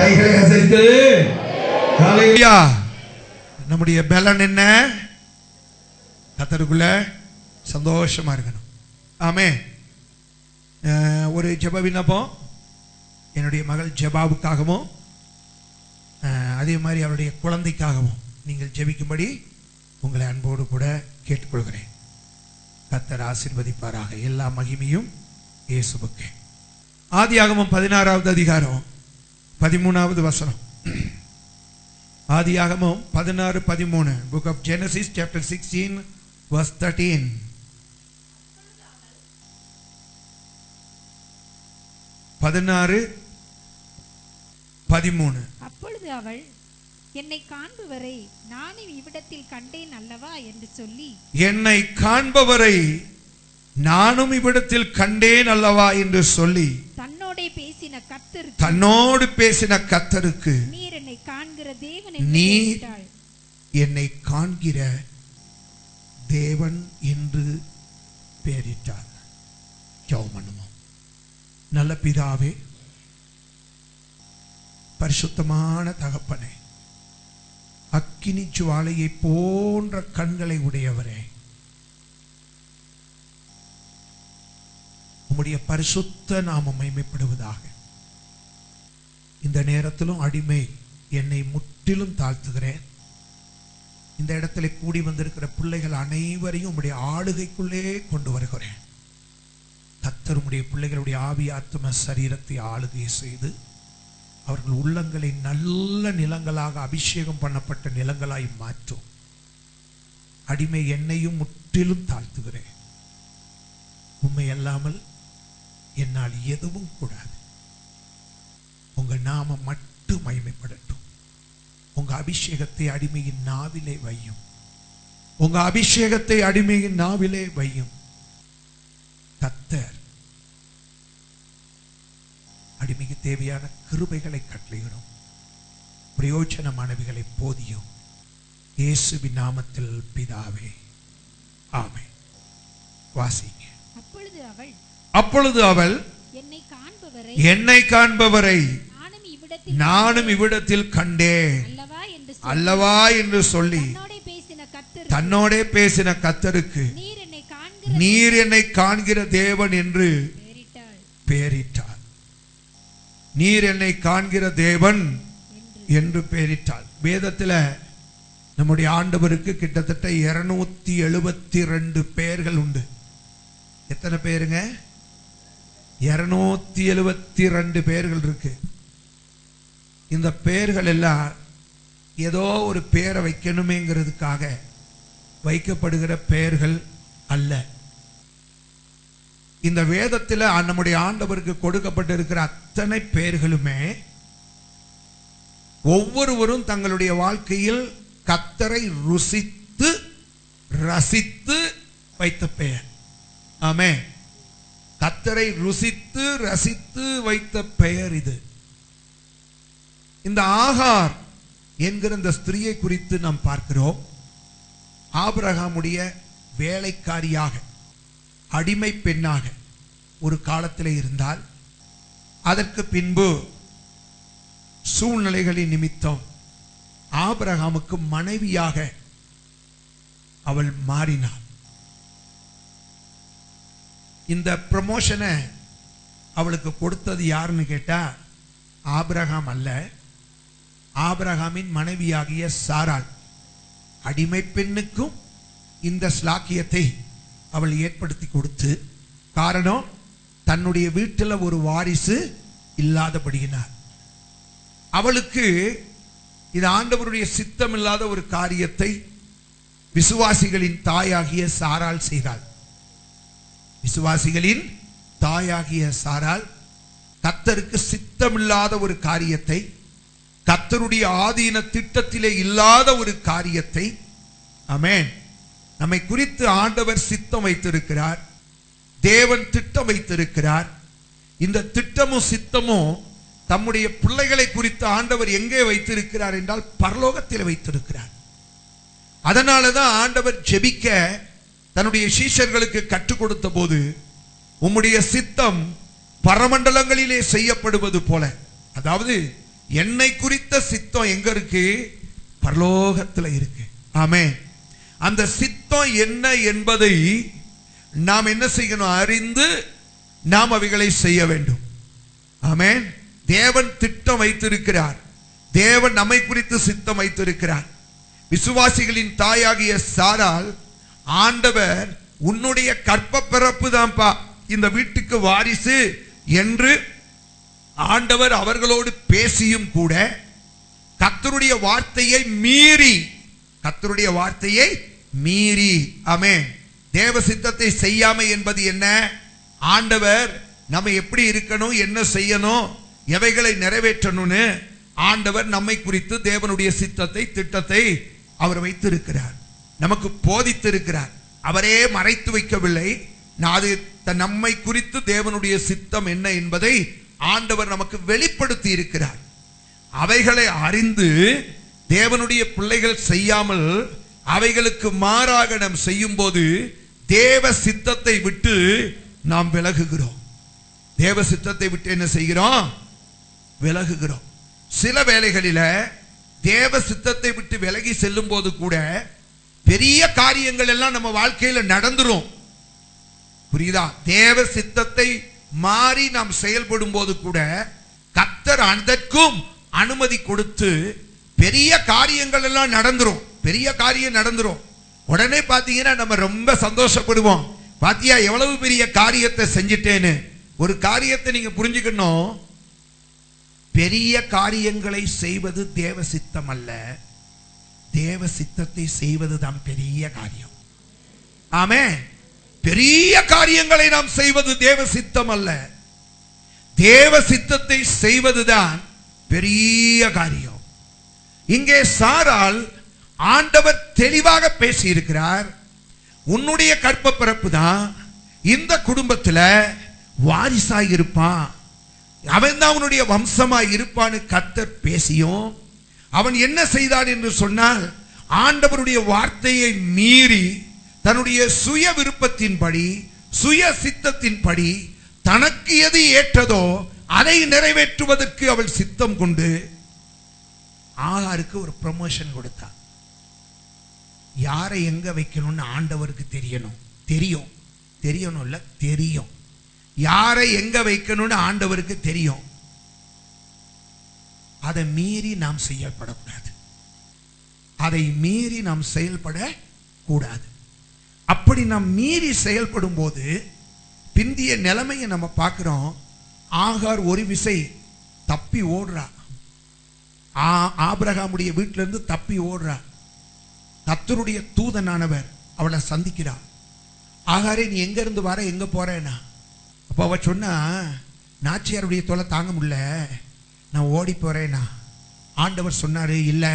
கைகளை அசைத்து நம்முடைய பலன் என்ன? கர்த்தருக்குள்ள சந்தோஷமா இருக்கணும். ஆமே. ஒரு ஜெப விண்ணப்பம் என்னுடைய மகள் ஜெபாவுக்காகவும் அதே மாதிரி அவருடைய குழந்தைக்காகவும் நீங்கள் ஜெபிக்கும்படி உங்களை அன்போடு கூட கேட்டுக்கொள்கிறேன். கர்த்தர் ஆசீர்வதிப்பாராக. எல்லா மகிமையும் இயேசுவுக்கே. ஆதியாகமம் 16வது அதிகாரம் 13வது வசனம். ஆதியாகமம் 16:13. Book of Genesis chapter 16 verse 13. 16:13. அப்பொழுது அவள், என்னை காண்பவரை நானும் இவ்விடத்தில் கண்டேன் அல்லவா என்று சொல்லி, என்னை காண்பவரை நானும் இவ்விடத்தில் கண்டேன் அல்லவா என்று சொல்லி தன்னோடு பேசின கர்த்தருக்கு நீர் என்னை காண்கிற தேவன் என்று பெயரிட்டார். ஜெபம் பண்ணுவோம். நல்ல பிதாவே, பரிசுத்தமான தகப்பனே, அக்கினி ஜுவாலையை போன்ற கண்களை உடையவரே, உம்முடைய பரிசுத்த நாமம் மகிமைப்படுவதாக. இந்த நேரத்திலும் அடிமை என்னை முற்றிலும் தாழ்த்துகிறேன். இந்த இடத்துல கூடி வந்திருக்கிற பிள்ளைகள் அனைவரையும் உம்முடைய ஆளுகைக்குள்ளே கொண்டு வருகிறேன். கர்த்தர் உம்முடைய பிள்ளைகளுடைய ஆவி ஆத்தும சரீரத்தை ஆளுகை செய்து அவர்கள் உள்ளங்களை நல்ல நிலங்களாக அபிஷேகம் பண்ணப்பட்ட நிலங்களாய் மாற்றும். அடிமை என்னையும் முற்றிலும் தாழ்த்துகிறேன். உண்மை அல்லாமல் என்னால் எதுவும் கூடாது. உங்க நாமம் மட்டும் மகிமைப்படட்டும். உங்க அபிஷேகத்தை அடிமையின் நாவிலே வையும். உங்க அபிஷேகத்தை அடிமையின் நாவிலே வையும். கர்த்தர் அடிமைக்கு தேவையான கிருபைகளை கட்டளையிடும். பிரயோஜனமானவைகளை போதியும். இயேசுவின் நாமத்தில் பிதாவே, ஆமென். வாசிங்க. அப்பொழுது அவள் என்னை காண்பவரை நானும் இவ்விடத்தில் கண்டேன் அல்லவா என்று சொல்லி தன்னோட பேசின கர்த்தருக்கு நீர் என்னை காண்கிற தேவன் என்று பெயரிட்டார். நீர் என்னை காண்கிற தேவன் என்று பெயரிட்டார். வேதத்தில் நம்முடைய ஆண்டவருக்கு கிட்டத்தட்ட 272 பெயர்கள் உண்டு. எத்தனை பேருங்க? 272 பெயர்கள் இருக்கு. இந்த பெயர்கள் எல்லாம் ஏதோ ஒரு பெயரை வைக்கணுமேங்கிறதுக்காக வைக்கப்படுகிற பெயர்கள் அல்ல. இந்த வேதத்தில் நம்முடைய ஆண்டவருக்கு கொடுக்கப்பட்டிருக்கிற அத்தனை பெயர்களுமே ஒவ்வொருவரும் தங்களுடைய வாழ்க்கையில் கர்த்தரை ருசித்து ரசித்து வைத்த பெயர். ஆமென். கர்த்தரை ருசித்து ரசித்து வைத்த பெயர் இது. இந்த ஆகார் என்கிற இந்த ஸ்திரியை குறித்து நாம் பார்க்கிறோம். ஆபிரகாமுடைய வேலைக்காரியாக, அடிமை பெண்ணாக ஒரு காலத்தில் இருந்தால், அதற்கு பின்பு சூழ்நிலைகளின் நிமித்தம் ஆபிரகாமுக்கு மனைவியாக அவள் மாறினாள். இந்த ப்ரமோஷனை அவளுக்கு கொடுத்தது யாருன்னு கேட்டா ஆபிரகாம் அல்ல, ஆபிரகாமின் மனைவியாகிய சாராள். அடிமை பெண்ணுக்கும் இந்த ஸ்லாக்கியத்தை அவள் ஏற்படுத்தி கொடுத்து, காரணம் தன்னுடைய வீட்டில் ஒரு வாரிசு இல்லாதபடியினார். அவளுக்கு இது ஆண்டவருடைய சித்தம் இல்லாத ஒரு காரியத்தை விசுவாசிகளின் தாயாகிய சாராள் செய்தாள். விசுவாசிகளின் தாயாகிய சாராள் கர்த்தருக்கு சித்தமில்லாத ஒரு காரியத்தை, கர்த்தருடைய ஆதீன திட்டத்திலே இல்லாத ஒரு காரியத்தை, ஆமென், நம்மை குறித்து ஆண்டவர் சித்தம் வைத்திருக்கிறார். தேவன் திட்டம் வைத்திருக்கிறார். இந்த திட்டமும் சித்தமும் தம்முடைய பிள்ளைகளை குறித்து ஆண்டவர் எங்கே வைத்திருக்கிறார் என்றால் பரலோகத்தில் வைத்திருக்கிறார். அதனாலதான் ஆண்டவர் ஜெபிக்க தன்னுடைய சீஷர்களுக்கு கற்றுக் கொடுத்த போது, உம்முடைய சித்தம் பரமண்டலங்களிலே செய்யப்படுவது போல, அதாவது என்னை குறித்த சித்தம் எங்க இருக்கு? பரலோகத்துல இருக்கு. ஆமென். அந்த சித்தம் என்ன என்பதை நாம் என்ன செய்யணும்? அறிந்து நாம் அவைகளை செய்ய வேண்டும். ஆமென். தேவன் திட்டம் வைத்திருக்கிறார். தேவன் நம்மை குறித்து சித்தம் வைத்திருக்கிறார். விசுவாசிகளின் தாயாகிய சாராள், ஆண்டவர் உன்னுடைய கற்ப பிறப்பு தான்ப்பா இந்த வீட்டுக்கு வாரிசு என்று ஆண்டவர் அவர்களோடு பேசியும் கூட கர்த்தருடைய வார்த்தையை மீறி ஆமென், தேவ சித்தத்தை செய்யாமை என்பது என்ன? ஆண்டவர் நம்ம எப்படி இருக்கணும், என்ன செய்யணும், எவைகளை நிறைவேற்றணும்னு ஆண்டவர் நம்மை குறித்து தேவனுடைய சித்தத்தை, திட்டத்தை அவர் வைத்திருக்கிறார், நமக்கு போதித்திருக்கிறார். அவரே மறைத்து வைக்கவில்லை. அது நம்மை குறித்து தேவனுடைய சித்தம் என்ன என்பதை ஆண்டவர் நமக்கு வெளிப்படுத்தி இருக்கிறார். அவைகளை அறிந்து தேவனுடைய பிள்ளைகள் செய்யாமல் அவைகளுக்கு மாறாக நாம் செய்யும் போது தேவ சித்தத்தை விட்டு நாம் விலகுகிறோம். தேவ சித்தத்தை விட்டு என்ன செய்கிறோம்? விலகுகிறோம். சில வேளைகளில தேவ சித்தத்தை விட்டு விலகி செல்லும் போது கூட பெரிய காரியங்கள் எல்லாம் நம்ம வாழ்க்கையில நடந்துரும். புரியுதா? தேவ சித்தத்தை மாறி நாம் செயல்படும் போது கூட கர்த்தர் அதற்கும் அனுமதி கொடுத்து பெரிய காரியங்கள் எல்லாம் நடந்துரும். பெரிய காரியம் நடந்துரும். உடனே பாத்தீங்கன்னா நம்ம ரொம்ப சந்தோஷப்படுவோம். பாத்தியா எவ்வளவு பெரிய காரியத்தை செஞ்சிட்டேன்னு. ஒரு காரியத்தை நீங்க புரிஞ்சுக்கணும், பெரிய காரியங்களை செய்வது தேவ சித்தம் அல்ல, தேவ சித்தத்தை செய்வதுதான் பெரிய காரியம். ஆமென். பெரிய காரியங்களை நாம் செய்வது தேவ சித்தம் அல்ல, தேவ சித்தத்தை செய்வதுதான் பெரிய காரியம். இங்கே சாராள் ஆண்டவர் தெளிவாக பேசி இருக்கிறார். உன்னுடைய கற்ப பிறப்பு தான் இந்த குடும்பத்தில் வாரிசாய் இருப்பான், அவன் தான் உன்னுடைய வம்சமாய் இருப்பான்னு கர்த்தர் பேசியும் அவன் என்ன செய்தான் என்று சொன்னால், ஆண்டவருடைய வார்த்தையை மீறி தன்னுடைய சுய விருப்பத்தின்படி, சுய சித்தத்தின்படி தனக்கு எது ஏற்றதோ அதை நிறைவேற்றுவதற்கு அவள் சித்தம் கொண்டு ஆகாருக்கு ஒரு ப்ரமோஷன் கொடுத்தான். யாரை எங்க வைக்கணும்னு ஆண்டவருக்கு தெரியும். யாரை எங்க வைக்கணும்னு ஆண்டவருக்கு தெரியும். அதை மீறி நாம் செயல்படக்கூடாது. அப்படி நாம் மீறி செயல்படும் போது பிந்திய நிலைமையை நம்ம பார்க்கிறோம். ஆகார் ஒரு விசை தப்பி ஓடுறா. ஆபிரகாமுடைய வீட்டிலிருந்து தப்பி ஓடுறா. கர்த்தருடைய தூதனானவர் அவளை சந்திக்கிறார். ஆகாரே நீ எங்க இருந்து வர, எங்க போறேன்னா? அப்ப அவ சொன்னா, நாச்சியாருடைய தொலை தாங்க முடியல, நான் ஓடி போறேன்னா. ஆண்டவர் சொன்னாரு, இல்ல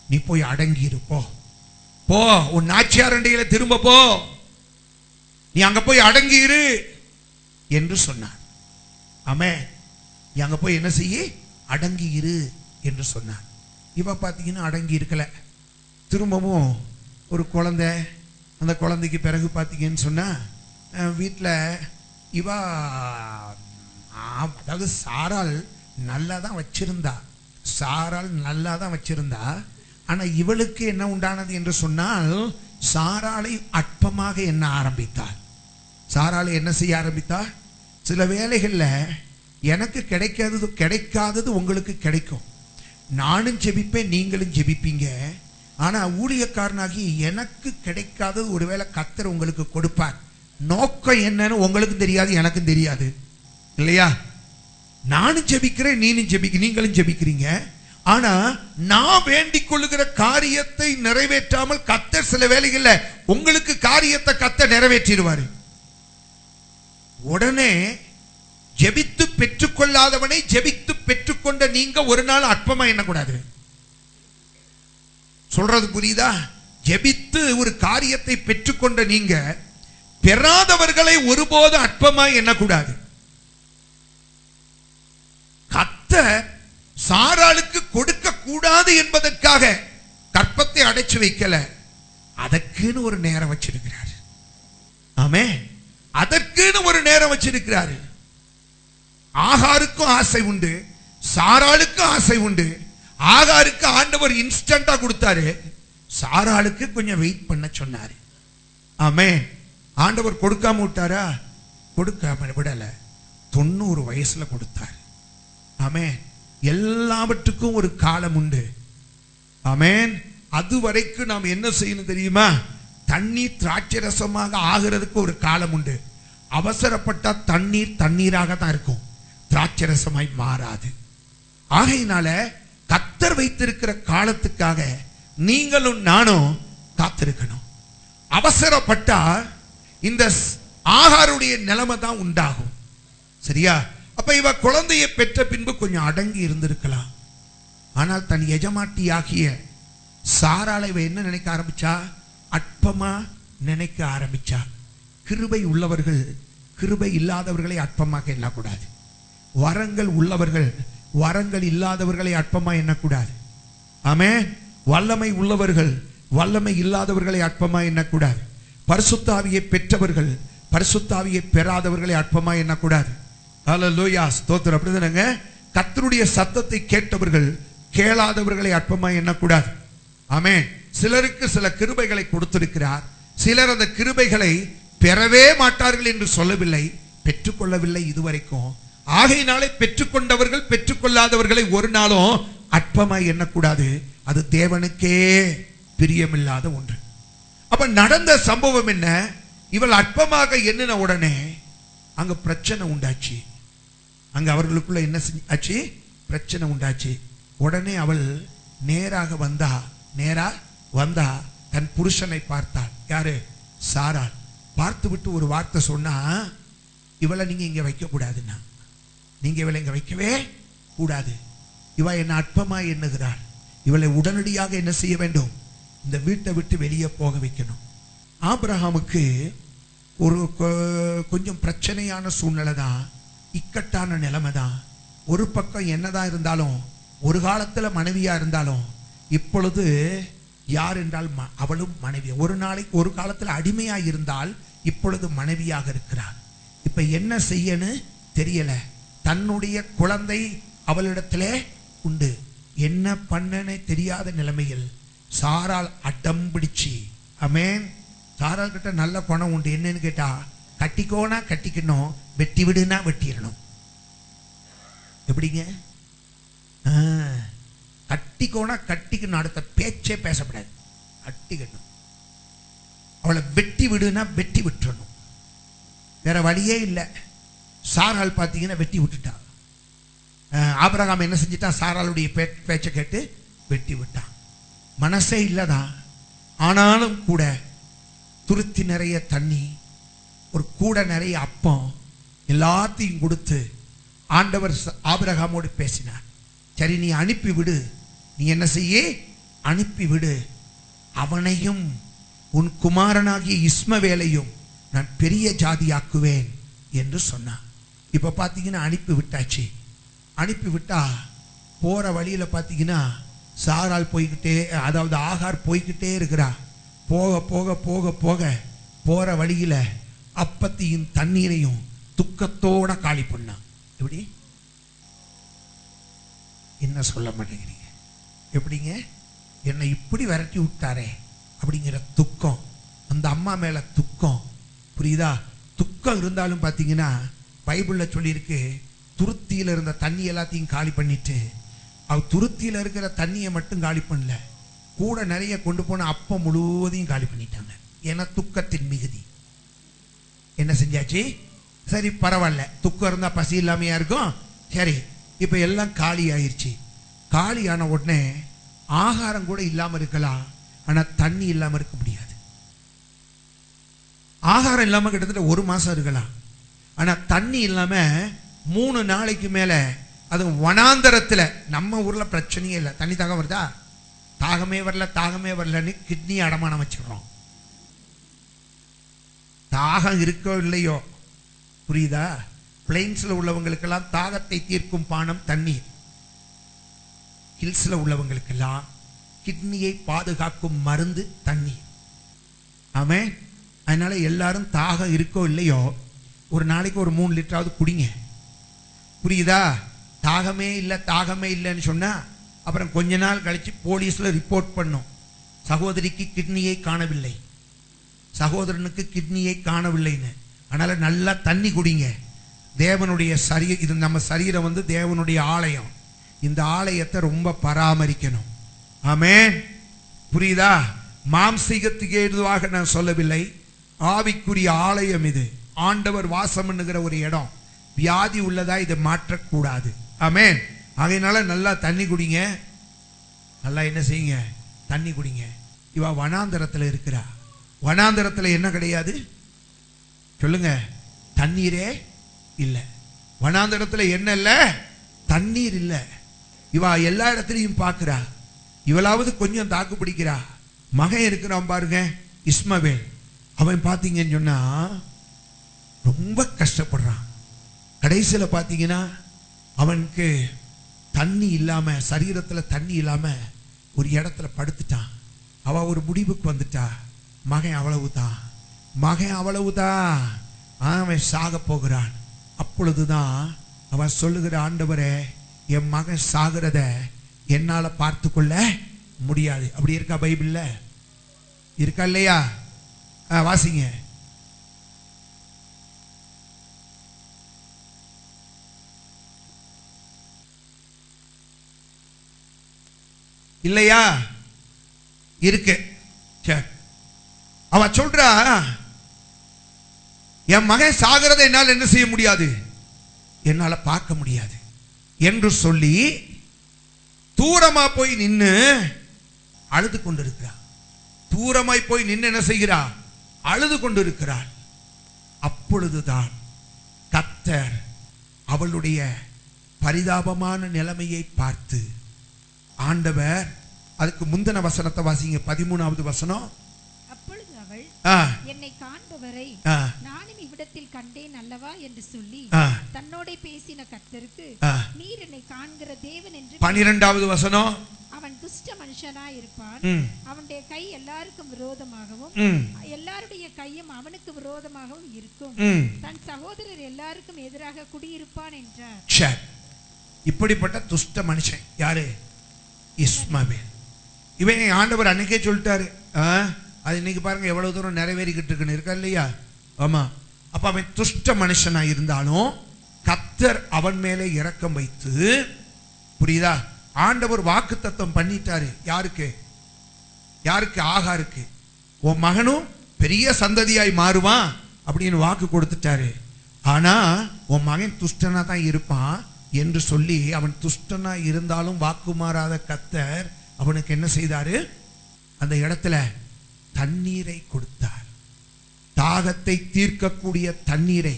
நீ போய் அடங்கி இருப்போ, போ உன் நாச்சியார் அண்டையில திரும்ப போ, நீ அங்க போய் அடங்கி இரு என்று சொன்னார். ஆமென். நீ அங்க போய் என்ன செய்ய? அடங்கி இரு என்று சொன்னார். இவ பாத்தீங்கன்னா அடங்கி இருக்கல. திரும்பவும் ஒரு குழந்தை, அந்த குழந்தைக்கு பிறகு பார்த்தீங்கன்னு சொன்னா வீட்டில் இவ அதாவது சாராள் நல்லா தான் வச்சிருந்தா. ஆனா இவளுக்கு என்ன உண்டானது என்று சொன்னால், சாராளை அற்பமாக என்ன ஆரம்பித்தாள். சாராளை என்ன செய்ய ஆரம்பித்தாள்? சில வேளைகள்ல எனக்கு கிடைக்காதது உங்களுக்கு கிடைக்கும். நானும் ஜெபிப்பேன், நீங்களும் ஜெபிப்பீங்க. ஆனா ஊழியக்காரனாகி எனக்கு கிடைக்காதது ஒருவேளை கர்த்தர் உங்களுக்கு கொடுப்பார். நோக்கம் என்னன்னு உங்களுக்கும் தெரியாது, எனக்கும் தெரியாது, இல்லையா? நானும் ஜெபிக்கிறேன், நீங்களும் ஜெபிக்கிறீங்க. ஆனா நான் வேண்டிக் கொள்ளுகிற காரியத்தை நிறைவேற்றாமல் கர்த்தர் சில வேளைகள்ல உங்களுக்கு காரியத்தை கர்த்தர் நிறைவேற்றிடுவாரு. உடனே ஜெபித்து பெற்றுக்கொள்ளாதவனை ஜெபித்து பெற்றுக்கொண்ட நீங்க ஒரு நாள் அற்பமா எண்ணக்கூடாது. சொல்றது புரியுதா? ஜெபித்து ஒரு காரியத்தை பெற்றுக்கொண்ட நீங்க பெறாதவர்களை ஒருபோது அற்பமா எண்ணக்கூடாது. கர்த்தர் சாராளுக்கு கொடுக்க கூடாது என்பதற்காக கற்பத்தை அடைச்சு வைக்கல, அதற்குன்னு ஒரு நேரம் வச்சிருக்கிறார். ஆமென். அதற்குன்னு ஒரு நேரம் வச்சிருக்கிறாரு. ஆகாருக்கும் ஆசை உண்டு, சாராளுக்கு ஆசை உண்டு. ஆகாருக்கு ஆண்டவர் இன்ஸ்டன்டா கொடுத்தாரு, சாராளுக்கு கொஞ்சம் வெயிட் பண்ண சொன்னாரு. ஆமென். ஆண்டவர் கொடுக்காம விட்டாரா? கொடுக்காம விடல, 90 வயசுல கொடுத்தாரு. ஆமென். எல்லாவற்றுக்கும் ஒரு காலம் உண்டு. ஆமென். அது வரைக்கும் நாம் என்ன செய்யணும் தெரியுமா? தண்ணீர் திராட்சை ரசமாக ஆகிறதுக்கு ஒரு காலம் உண்டு. அவசரப்பட்டா தண்ணீர் தண்ணீராக தான் இருக்கும், திராட்சை ரசமாய் மாறாது. ஆகையினால கர்த்தர் வைத்திருக்கிற காலத்துக்காக நீங்களும் நானும் காத்திருக்கணும். அவசரப்பட்டா இந்த ஆகாருடைய நிலைமை தான் உண்டாகும். சரியா? அப்ப இவ குழந்தையை பெற்ற பின்பு கொஞ்சம் அடங்கி இருந்திருக்கலாம். ஆனால் தன் எஜமாட்டியாகிய சாராளை இவ என்ன நினைக்க ஆரம்பிச்சா? அற்பமா நினைக்க ஆரம்பிச்சா. கிருபை உள்ளவர்கள் கிருபை இல்லாதவர்களை அற்பமாக எண்ணக்கூடாது. வரங்கள் உள்ளவர்கள் வரங்கள் இல்லாதவர்களை அற்பமா எண்ணக்கூடாது. ஆமென். வல்லமை உள்ளவர்கள் வல்லமை இல்லாதவர்களை அற்பமா எண்ணக்கூடாது. பரிசுத்த ஆவியை பெற்றவர்கள் பரிசுத்த ஆவியை பெறாதவர்களை அற்பமா எண்ணக்கூடாது. ஹல்லேலூயா, ஸ்தோத்திரம். அப்படிதானங்க? கர்த்தருடைய சத்தத்தை கேட்டவர்கள் கேளாதவர்களை அற்பமா எண்ணக்கூடாது. ஆமென். சிலருக்கு சில கிருபைகளை கொடுத்திருக்கிறார். சிலர் அந்த கிருபைகளை பெறவே மாட்டார்கள் என்று சொல்லவில்லை, பெற்றுக்கொள்ளவில்லை இதுவரைக்கும். ஆகையினாலே பெற்றுக்கொண்டவர்கள் பெற்றுக்கொள்ளாதவர்களை ஒரு நாளும் அற்பமாய் எண்ணக்கூடாது. அது தேவனுக்கே பிரியமில்லாத ஒன்று. அப்ப நடந்த சம்பவம் என்ன? இவள் அற்பமாக எண்ணின உடனே அங்க பிரச்சனை உண்டாச்சு. அங்க அவர்களுக்குள்ள என்ன ஆச்சு? பிரச்சனை உண்டாச்சு. உடனே அவள் நேராக வந்தா தன் புருஷனை பார்த்தாள். யாரு? சாராள். பார்த்து விட்டு ஒரு வார்த்தை சொன்னா, இவளை நீங்க இங்க வைக்க கூடாதுன்னா, நீங்க இவளை இங்க வைக்கவே கூடாது. இவ என்ன அற்பமா எண்ணுகிறாள். இவளை உடனடியாக என்ன செய்ய வேண்டும்? இந்த வீட்டை விட்டு வெளியே போக வைக்கணும். ஆபிரகாமுக்கு ஒரு கொஞ்சம் பிரச்சனையான சூழ்நிலை தான், இக்கட்டான நிலைமை தான். ஒரு பக்கம் என்னதான் இருந்தாலும், ஒரு காலத்துல மனைவியா இருந்தாலும், இப்பொழுது யார் என்றால் அவளும் மனைவி. ஒரு காலத்துல அடிமையா இருந்தால், இப்பொழுது மனைவியாக இருக்கிறார். இப்ப என்ன செய்யணும் தெரியல. தன்னுடைய குழந்தை அவளிடத்திலே உண்டு. என்ன பண்ணனே தெரியாத நிலைமையில் சாராள் அடம் பிடிச்சி. ஆமென். சாராள் கிட்ட நல்ல குணம் உண்டு. என்னன்னு கேட்டா, கட்டிக்கோனா கட்டிக்கணும், வெட்டி விடுனா வெட்டிடணும். எப்படிங்க? கட்டிக்கோனா கட்டிக்கணும், அடுத்த பேச்சே பேசப்படாது, கட்டிக்கணும். அவளை வெட்டி விடுனா வெட்டி விட்டுறணும், வேற வழியே இல்லை. சாராள் பார்த்தீங்கன்னா வெட்டி விட்டுட்டா. ஆபிரகாம் என்ன செஞ்சிட்டான்? சாராளுடைய பேச்சை கேட்டு வெட்டி விட்டான். மனசே இல்லதான். ஆனாலும் கூட துருத்தி நிறைய தண்ணி, ஒரு கூட நிறைய அப்பம் எல்லாத்தையும் கொடுத்து ஆண்டவர் ஆபிரகாமோடு பேசினார். சரி, நீ அனுப்பி விடு. நீ என்ன செய்ய? அனுப்பி விடு. அவனையும் உன் குமாரனாகிய இஸ்மவேலையும் நான் பெரிய ஜாதியாக்குவேன் என்று சொன்னான். இப்ப பாத்தீங்கன்னா அனுப்பி விட்டாச்சு. அனுப்பி விட்டா போற வழியில பாத்தீங்கன்னா சாராள் போய்கிட்டே, அதாவது ஆகார் போய்கிட்டே இருக்கிறா. போக போக போக போக போற வழியில அப்பத்தையும் தண்ணீரையும் துக்கத்தோட காலி பண்ணா. எப்படி? என்ன சொல்ல மாட்டேங்கிறீங்க? எப்படிங்க? என்னை இப்படி விரட்டி விட்டாரே அப்படிங்கிற துக்கம், அந்த அம்மா மேல துக்கம். புரியுதா? துக்கம் இருந்தாலும் பாத்தீங்கன்னா பைபிள்ல சொல்லியிருக்கு, துருத்தியில இருந்த தண்ணி எல்லாத்தையும் காலி பண்ணிட்டு, அவ துருத்தியில இருக்கிற தண்ணியை மட்டும் காலி பண்ணல, கூட நிறைய கொண்டு போன அப்பம் முழுவதையும் காலி பண்ணிட்டாங்க. ஏன்னா துக்கத்தின் மிகுதி. என்ன செஞ்சாச்சு? சரி பரவாயில்ல, துக்கம் இருந்தா பசி இல்லாமையா இருக்கும். சரி, இப்ப எல்லாம் காலி ஆயிடுச்சு. காலியான உடனே ஆகாரம் கூட இல்லாம இருக்கலாம், ஆனா தண்ணி இல்லாம இருக்க முடியாது. ஆகாரம் இல்லாம கிட்டத்தட்ட 1 மாசம் இருக்கலாம், ஆனா தண்ணி இல்லாம 3 நாளைக்கு மேல, அது வனாந்தரத்துல. நம்ம ஊர்ல பிரச்சனையே இல்லை, தண்ணி தாகம் வருதா? தாகமே வரலன்னு கிட்னி அடமானம் வச்சிடறோம். தாகம் இருக்கோ இல்லையோ, புரியுதா? பிளைன்ஸ்ல உள்ளவங்களுக்கெல்லாம் தாகத்தை தீர்க்கும் பானம் தண்ணீர். ஹில்ஸ்ல உள்ளவங்களுக்கெல்லாம் கிட்னியை பாதுகாக்கும் மருந்து தண்ணீர். ஆமென். அதனால எல்லாரும் தாகம் இருக்கோ இல்லையோ, ஒரு நாளைக்கு ஒரு 3 லிட்டராவது குடிங்க. புரியுதா? தாகமே இல்லைன்னு சொன்னா அப்புறம் கொஞ்ச நாள் கழிச்சு போலீஸ்ல ரிப்போர்ட் பண்ணும், சகோதரிக்கு கிட்னியை காணவில்லை, சகோதரனுக்கு கிட்னியை காணவில்லைன்னு. அதனால நல்லா தண்ணி குடிங்க. தேவனுடைய இது நம்ம சரீரம் வந்து தேவனுடைய ஆலயம். இந்த ஆலயத்தை ரொம்ப பராமரிக்கணும். ஆமென். புரியுதா? மாம்சீகத்துக்கு ஏதுவாக நான் சொல்லவில்லை, ஆவிக்குரிய ஆலயம் இது. ஆண்டவர் வாசம் பண்ணுகிற ஒரு இடம். வியாதி உள்ளதா இதை மாற்றக்கூடாது. ஆமென். ஆகையினால நல்லா தண்ணி குடிங்க. நல்லா என்ன செய்யுங்க? தண்ணி குடிங்க. இவ வனாந்தரத்தில் இருக்கிறா. வனாந்தரத்தில் என்ன கிடையாது சொல்லுங்க? தண்ணீரே இல்லை. வனாந்தரத்தில் என்ன இல்லை? தண்ணீர் இல்லை. இவ எல்லா இடத்துலையும் பார்க்கிறா. இவளாவது கொஞ்சம் தாக்கு பிடிக்கிறா. மகன் இருக்கிறான் பாருங்க, இஸ்மவேல். அவன் பார்த்தீங்கன்னு சொன்னா ரொம்ப கஷ்டப்படுறான். கடைசியில் பார்த்தீங்கன்னா அவனுக்கு தண்ணி இல்லாம, சரீரத்தில் தண்ணி இல்லாம ஒரு இடத்துல படுத்துட்டான். அவ ஒரு முடிவுக்கு வந்துட்டா, மகன் அவ்வளவுதான், அவன் சாக போகிறான். அப்பொழுதுதான் அவன் சொல்லுகிற, ஆண்டவரே, என் மகன் சாகிறத என்னால பார்த்து கொள்ள முடியாது. அப்படி இருக்கா? பைபிள்ல இருக்கா இல்லையா? வாசிங்க. இல்லையா? இருக்கு. அவ சொல்றா, என் மகன் சாகிறத என்னால் என்ன செய்ய முடியாது, என்னால பார்க்க முடியாது என்று சொல்லி தூரமா போய் நின்று அழுது கொண்டிருக்கிறார். தூரமாய் போய் நின்று என்ன செய்கிறா? அழுது கொண்டிருக்கிறாள். அப்பொழுதுதான் கர்த்தர் அவளுடைய பரிதாபமான நிலைமையை பார்த்து, ஆண்டவர், அதுக்கு முந்தின வசனத்தை வாசிங்க, 13வது வசனம். அப்பொழுது அவள், என்னை காண்பவரை நானும் இவ்விடத்தில் கண்டேன் அல்லவா என்று சொல்லி தன்னோட பேசின கர்த்தருக்கு, நீர் என்னை காண்கிற தேவன் என்று. 12வது வசனம். அவன் துஷ்ட மனுஷனாய் இருப்பான், அவனுடைய கை எல்லாருக்கும் விரோதமாகவும் எல்லாருடைய கையும் அவனுக்கு விரோதமாகவும் இருக்கும், தன் சகோதரர் எல்லாருக்கும் எதிராக குடியிருப்பான் என்றார். இப்படிப்பட்ட துஷ்ட மனுஷன் யாரு? இஸ்மவேல். இவன் ஆண்டவர் அன்னைக்கே சொல்லிட்டாரு. அது இன்னைக்கு பாருங்க எவ்வளவு தூரம் நிறைவேறிக்கிட்டு இருக்குன்னு இருக்கா இல்லையா? ஆமா. அப்ப அவன் துஷ்ட மனுஷனா இருந்தாலும் கர்த்தர் அவன் மேலே இரக்கம் வைத்து, புரியுதா, ஆண்டவர் வாக்குத்தத்தம் பண்ணிட்டாரு. யாருக்கு? ஆகாருக்கு. உன் மகனும் பெரிய சந்ததியாய் மாறுவான் அப்படின்னு வாக்கு கொடுத்துட்டாரு. ஆனா உன் மகன் துஷ்டனா தான் இருப்பான் என்று சொல்லி, அவன் துஷ்டனா இருந்தாலும் வாக்கு மாறாத கர்த்தர் அவனுக்கு என்ன செய்தாரு? அந்த இடத்துல தண்ணீரை கொடுத்தார். தாகத்தை தீர்க்கக்கூடிய தண்ணீரை.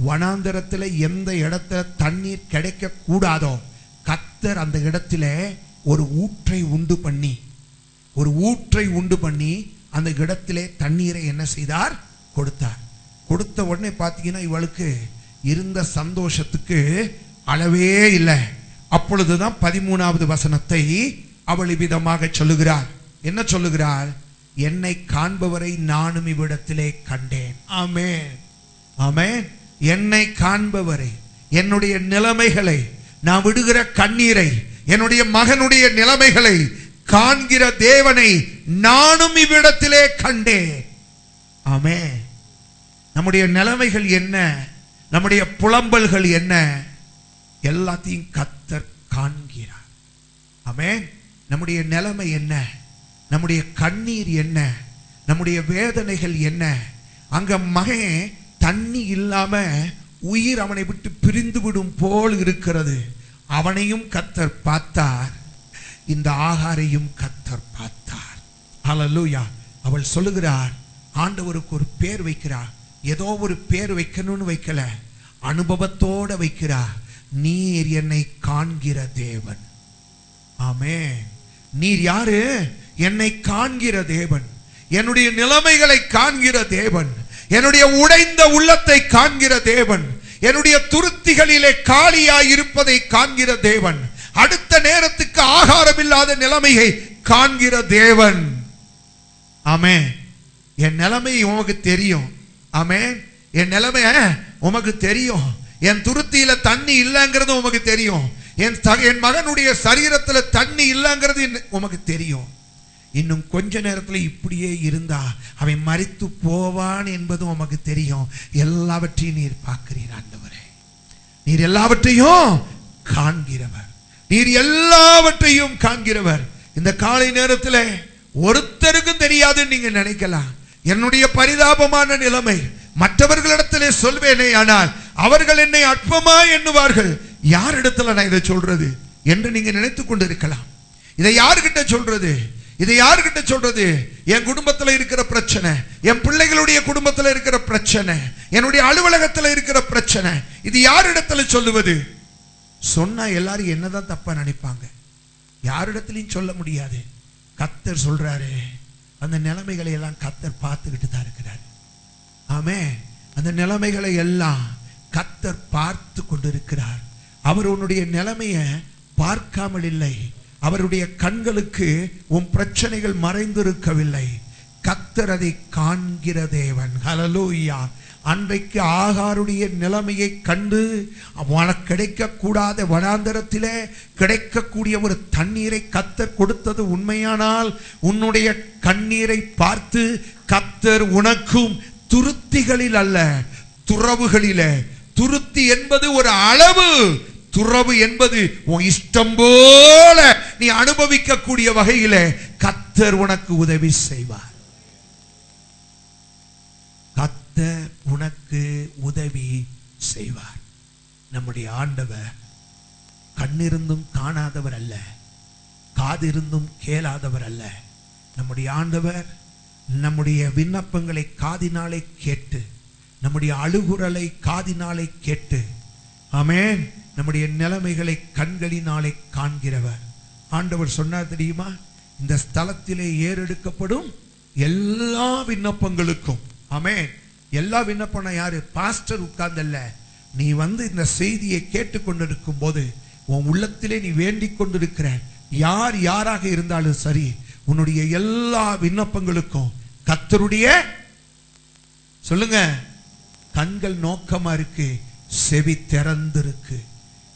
வனாந்தரத்தில் எந்த இடத்துல தண்ணீர் கிடைக்க கூடாதோ கர்த்தர் அந்த இடத்துல ஒரு ஊற்றை உண்டு பண்ணி அந்த இடத்திலே தண்ணீரை என்ன செய்தார்? கொடுத்தார். கொடுத்த உடனே பார்த்தீங்கன்னா இவளுக்கு இருந்த சந்தோஷத்துக்கு அளவே இல்லை. அப்பொழுதுதான் 13வது வசனத்தை அவள் விதமாக சொல்லுகிறார். என்ன சொல்லுகிறார்? என்னை காண்பவரை நானும் இவ்விடத்திலே கண்டேன். ஆமென், ஆமென். என்னை காண்பவரை, என்னுடைய நிலைமைகளை, நான் விடுகிற கண்ணீரை, என்னுடைய மகனுடைய நிலைமைகளை காண்கிற தேவனை நானும் இவ்விடத்திலே கண்டேன். ஆமென். நம்முடைய நிலைமைகள் என்ன, நம்முடைய புலம்பல்கள் என்ன, எல்லாத்தையும் கர்த்தர் காண்கிறார். ஆமென். நம்முடைய நிலைமை என்ன, நம்முடைய கண்ணீர் என்ன, நம்முடைய வேதனைகள் என்ன. அங்க மகன் தண்ணி இல்லாம உயிர் அவனை விட்டு பிரிந்து விடும் போல் இருக்கிறது. அவனையும் கர்த்தர் பார்த்தார், இந்த ஆகாரையும் கர்த்தர் பார்த்தார். ஹல்லேலூயா. அவள் சொல்லுகிறார், ஆண்டவருக்கு ஒரு பேர் வைக்கிறார். ஏதோ ஒரு பேர் வைக்கணும்னு வைக்கல, அனுபவத்தோட வைக்கிறார். நீர் என்னை காண்கிற தேவன். ஆமென். நீர் யாரு? என்னை காண்கிற தேவன், என்னுடைய நிலைமைகளை காண்கிற தேவன், என்னுடைய உடைந்த உள்ளத்தை காண்கிற தேவன், என்னுடைய துருத்திகளிலே காலியாய் இருப்பதை காண்கிற தேவன், அடுத்த நேரத்துக்கு ஆகாரம் இல்லாத நிலைமையை காண்கிற தேவன். ஆமென். என் நிலைமை உமக்கு தெரியும். ஆமென். என் நிலைமை உமக்கு தெரியும். என் துருத்தியில தண்ணி இல்லைங்கிறது உமக்கு தெரியும். என் மகனுடைய சரீரத்துல தண்ணி இல்லைங்கிறது உமக்கு தெரியும். இன்னும் கொஞ்ச நேரத்தில் இப்படியே இருந்தா அவன் மரித்து போவான் என்பதும் உமக்கு தெரியும். எல்லாவற்றையும் நீர் பார்க்கிறீர் ஆண்டவரே. நீர் எல்லாவற்றையும் காண்கிறவர். நீர் எல்லாவற்றையும் காண்கிறவர். இந்த காலை நேரத்தில் ஒருத்தருக்கும் தெரியாது நீங்க நினைக்கலாம். என்னுடைய பரிதாபமான நிலைமை மற்றவர்களிடத்திலே சொல்வேனே, ஆனால் அவர்கள் என்னை அற்பமா எண்ணுவார்கள். யாரிடத்துல நான் இதை சொல்றது என்று நீங்க நினைத்துக் கொண்டிருக்கலாம். இதை யார்கிட்ட சொல்றது, இதை யார்கிட்ட சொல்றது? என் குடும்பத்தில் இருக்கிற பிரச்சனை, என் பிள்ளைகளுடைய குடும்பத்தில் இருக்கிற பிரச்சனை, என்னுடைய அலுவலகத்தில் இருக்கிற பிரச்சனை, இது யாரிடத்துல சொல்லுவது? சொன்னா எல்லாரும் என்னதான் தப்பா நினைப்பாங்க. யாரிடத்திலையும் சொல்ல முடியாது. கர்த்தர் சொல்றாரு, அந்த நிலைமைகளை எல்லாம் கர்த்தர் பார்த்துக்கிட்டு தான் இருக்கிறார். ஆமே, அந்த நிலைமைகளை எல்லாம் கர்த்தர் பார்த்து கொண்டிருக்கிறார். அவர் உன்னுடைய நிலைமையை பார்க்காமல் இல்லை. அவருடைய கண்களுக்கு உன் பிரச்சனைகள் மறைந்திருக்கவில்லை. கர்த்தர் அதை காண்கிற தேவன். ஹல்லேலூயா. அன்றைக்கு ஆகாருடைய நிலைமையை கண்டு அவனுக்கு கிடைக்கக்கூடாத வனாந்தரத்திலே கிடைக்கக்கூடிய ஒரு தண்ணீரை கர்த்தர் கொடுத்தது உண்மையானால், உன்னுடைய கண்ணீரை பார்த்து கர்த்தர் உனக்கும் துருத்திகளில் அல்ல துறவுகளிலே, துருத்தி என்பது ஒரு அளவு, துறவு என்பது உன் இஷ்டம் போல நீ அனுபவிக்க கூடிய வகையிலே கர்த்தர் உனக்கு உதவி செய்வார். கர்த்தர் உனக்கு உதவி செய்வார். நம்முடைய ஆண்டவர் கண்ணிருந்தும் காணாதவர் அல்ல, காதிருந்தும் கேளாதவர் அல்ல. நம்முடைய ஆண்டவர் நம்முடைய விண்ணப்பங்களை காதினாலே கேட்டு, நம்முடைய அழுகுரலை காதினாலே கேட்டு, ஆமென், நம்முடைய நிலைமைகளை கண்களினாலே காண்கிறவர். ஆண்டவர் சொன்னார் தெரியுமா? இந்த ஸ்தலத்திலே ஏறெடுக்கப்படும் எல்லா விண்ணப்பங்களுக்கும், ஆமென், எல்லா விண்ணப்பம் யாரு? பாஸ்டர் உட்கார்ந்தல்ல, நீ வந்து இந்த செய்தியை கேட்டுக்கொண்டிருக்கும் போது உன் உள்ளத்திலே நீ வேண்டிக் கொண்டிருக்கிற யார் யாராக இருந்தாலும் சரி, உன்னுடைய எல்லா விண்ணப்பங்களுக்கும் கர்த்தருடைய, சொல்லுங்க, கண்கள் நோக்கமா இருக்கு, செவி திறந்திருக்கு.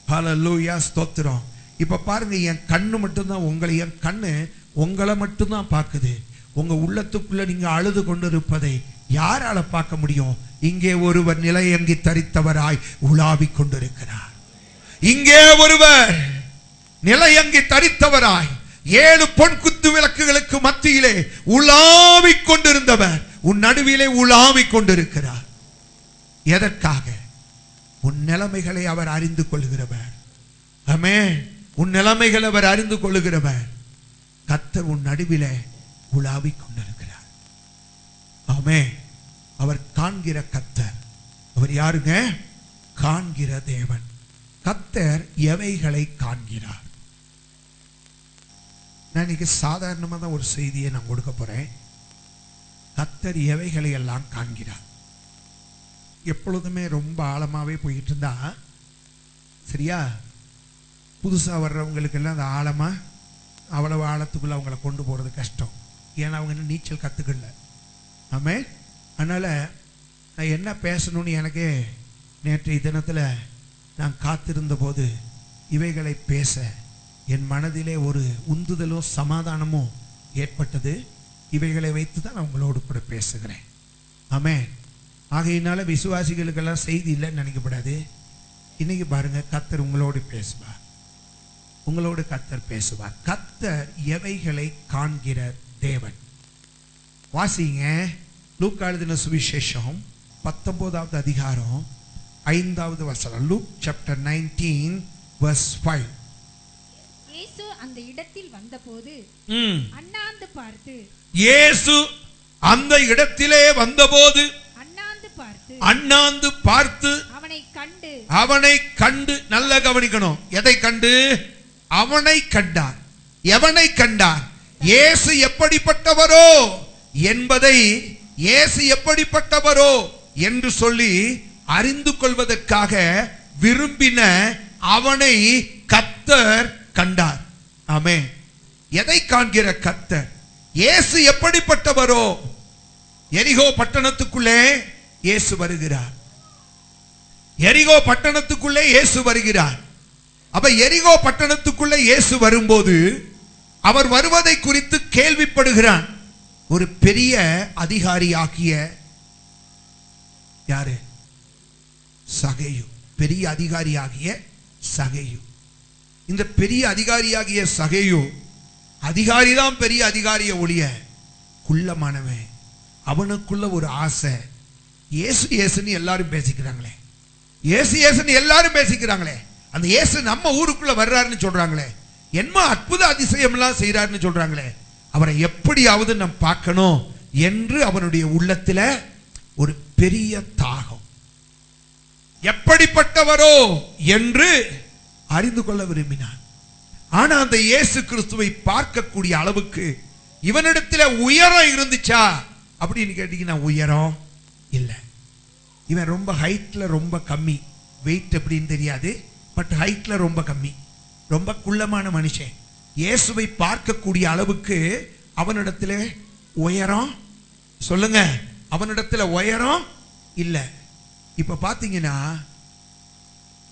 ஹல்லேலூயா, ஸ்தோத்திரம். இப்ப பாருங்க, என் கண்ணு மட்டும்தான் உங்களை, என் கண்ணு உங்களை மட்டும்தான் பார்க்குது. உங்க உள்ளத்துக்குள்ள நீங்க அழுது கொண்டிருப்பதை யாரால பார்க்க முடியும்? இங்கே ஒருவர் நிலையங்கி தரித்தவராய் உலாவிக் கொண்டிருக்கிறார். இங்கே ஒருவர் நிலையங்கி தரித்தவராய் 7 பொன் குத்து விளக்குகளுக்கு மத்தியிலே உலாவிக் கொண்டிருந்தவர் உன் நடுவிலே உலாவிக் கொண்டிருக்கிறார். எதற்காக? உன் நிலைமைகளை அவர் அறிந்து கொள்கிறவர். ஆமென். உன் நிலைமைகளை அவர் அறிந்து கொள்கிறவர். கர்த்தர் உன் நடுவிலே உலாவிக் கொண்டிருக்கிறார். ஆமென். அவர் காண்கிற கர்த்தர். அவர் யாருங்க? காண்கிற தேவன். கர்த்தர் எவைகளை காண்கிறார்? நான் இன்னைக்கு சாதாரணமாக தான் ஒரு செய்தியை நான் கொடுக்க போறேன். கர்த்தர் எவைகளை எல்லாம் காண்கிறார். எப்பொழுதுமே ரொம்ப ஆழமாவே போயிட்டு இருந்தா சரியா, புதுசா வர்றவங்களுக்கு எல்லாம் அந்த ஆழமா அவ்வளவு ஆழத்துக்குள்ள அவங்களை கொண்டு போறது கஷ்டம். ஏன்னா அவங்க இன்னும் நீச்சல் கத்துக்கல. ஆமே. அதனால நான் என்ன பேசணும்னு எனக்கே நேற்றைய தினத்துல நான் காத்திருந்த போது இவைகளை பேச என் மனதிலே ஒரு உந்துதலும் சமாதானமும் ஏற்பட்டது. இவைகளை வைத்து தான் நான் உங்களோடு கூட பேசுகிறேன். ஆமே. ஆகையினால விசுவாசிகளுக்கெல்லாம் செய்தி இல்லைன்னு நினைக்கப்படாது. இன்னைக்கு பாருங்க, கர்த்தர் உங்களோடு பேசுவார். உங்களோடு கர்த்தர் பேசுவார். கர்த்தர் எவைகளை காண்கிற தேவன். வாசிங்க, லூக்கா எழுதின சுவிசேஷம் 19வது அதிகாரம் 5வது வசனம். Look chapter 19 verse 5. இயேசு அந்த இடத்தில் வந்தபோது அண்ணாந்து பார்த்து, இயேசு அந்த இடத்திலே வந்தபோது அண்ணாந்து பார்த்து அவனை கண்டு, நல்ல கவனிக்கணும், எதை கண்டு? அவனை கண்டார். எவனை கண்டார்? இயேசு எப்படிப்பட்டவரோ என்பதை, இயேசு எப்படிப்பட்டவரோ என்று சொல்லி அறிந்து கொள்வதற்காக விரும்பின அவனை கர்த்தர் கண்டார். ஆமென். எதை காண்கிற கர்த்தர்? இயேசு எப்படிப்பட்டவரோ. எரிகோ பட்டணத்துக்குள்ளே இயேசு வருகிறார். எரிகோ பட்டணத்துக்குள்ளே இயேசு வருகிறார். அப்ப எரிகோ பட்டணத்துக்குள்ள இயேசு வரும்போது அவர் வருவதை குறித்து கேள்விப்படுகிறான். ஒரு பெரிய அதிகாரியாகிய யாரு? சகேயு. பெரிய அதிகாரியாகிய சகேயு. இந்த பெரிய அதிகாரியாகிய சகேயு அதிகாரிதான் பெரிய அதிகாரிய ஒளிய குள்ளமானவன். அவனுக்குள்ள ஒரு ஆசை. இயேசு இயேசுன்னு எல்லாரும் பேசிக்கிறாங்களே, இயேசு இயேசுன்னு எல்லாரும் பேசிக்கிறாங்களே, அந்த இயேசு நம்ம ஊருக்குள்ள வர்றாருன்னு சொல்றாங்களே, என்ன அற்புத அதிசயம் எல்லாம் செய்யறாருன்னு சொல்றாங்களே, அவரை எப்படியாவது நாம் பார்க்கணும் என்று அவனுடைய உள்ளத்துல ஒரு பெரிய தாகம். எப்படிப்பட்டவரோ என்று அறிந்து கொள்ள விரும்பினான். ஆனா அந்த இயேசு கிறிஸ்துவை பார்க்கக்கூடிய அளவுக்கு இவனிடத்துல உயரம் இருந்துச்சா அப்படின்னு கேட்டீங்கன்னா உயரம் இல்ல. இவன் ரொம்ப ஹைட்ல ரொம்ப கம்மி, வெயிட் எப்படின்னு தெரியாது, பட் ஹைட்ல ரொம்ப கம்மி, ரொம்ப குள்ளமான மனுஷன். இயேசுவை பார்க்கக்கூடிய அளவுக்கு அவனிடத்துல உயரம், சொல்லுங்க, அவனிடத்துல உயரம் இல்ல. இப்ப பாத்தீங்கன்னா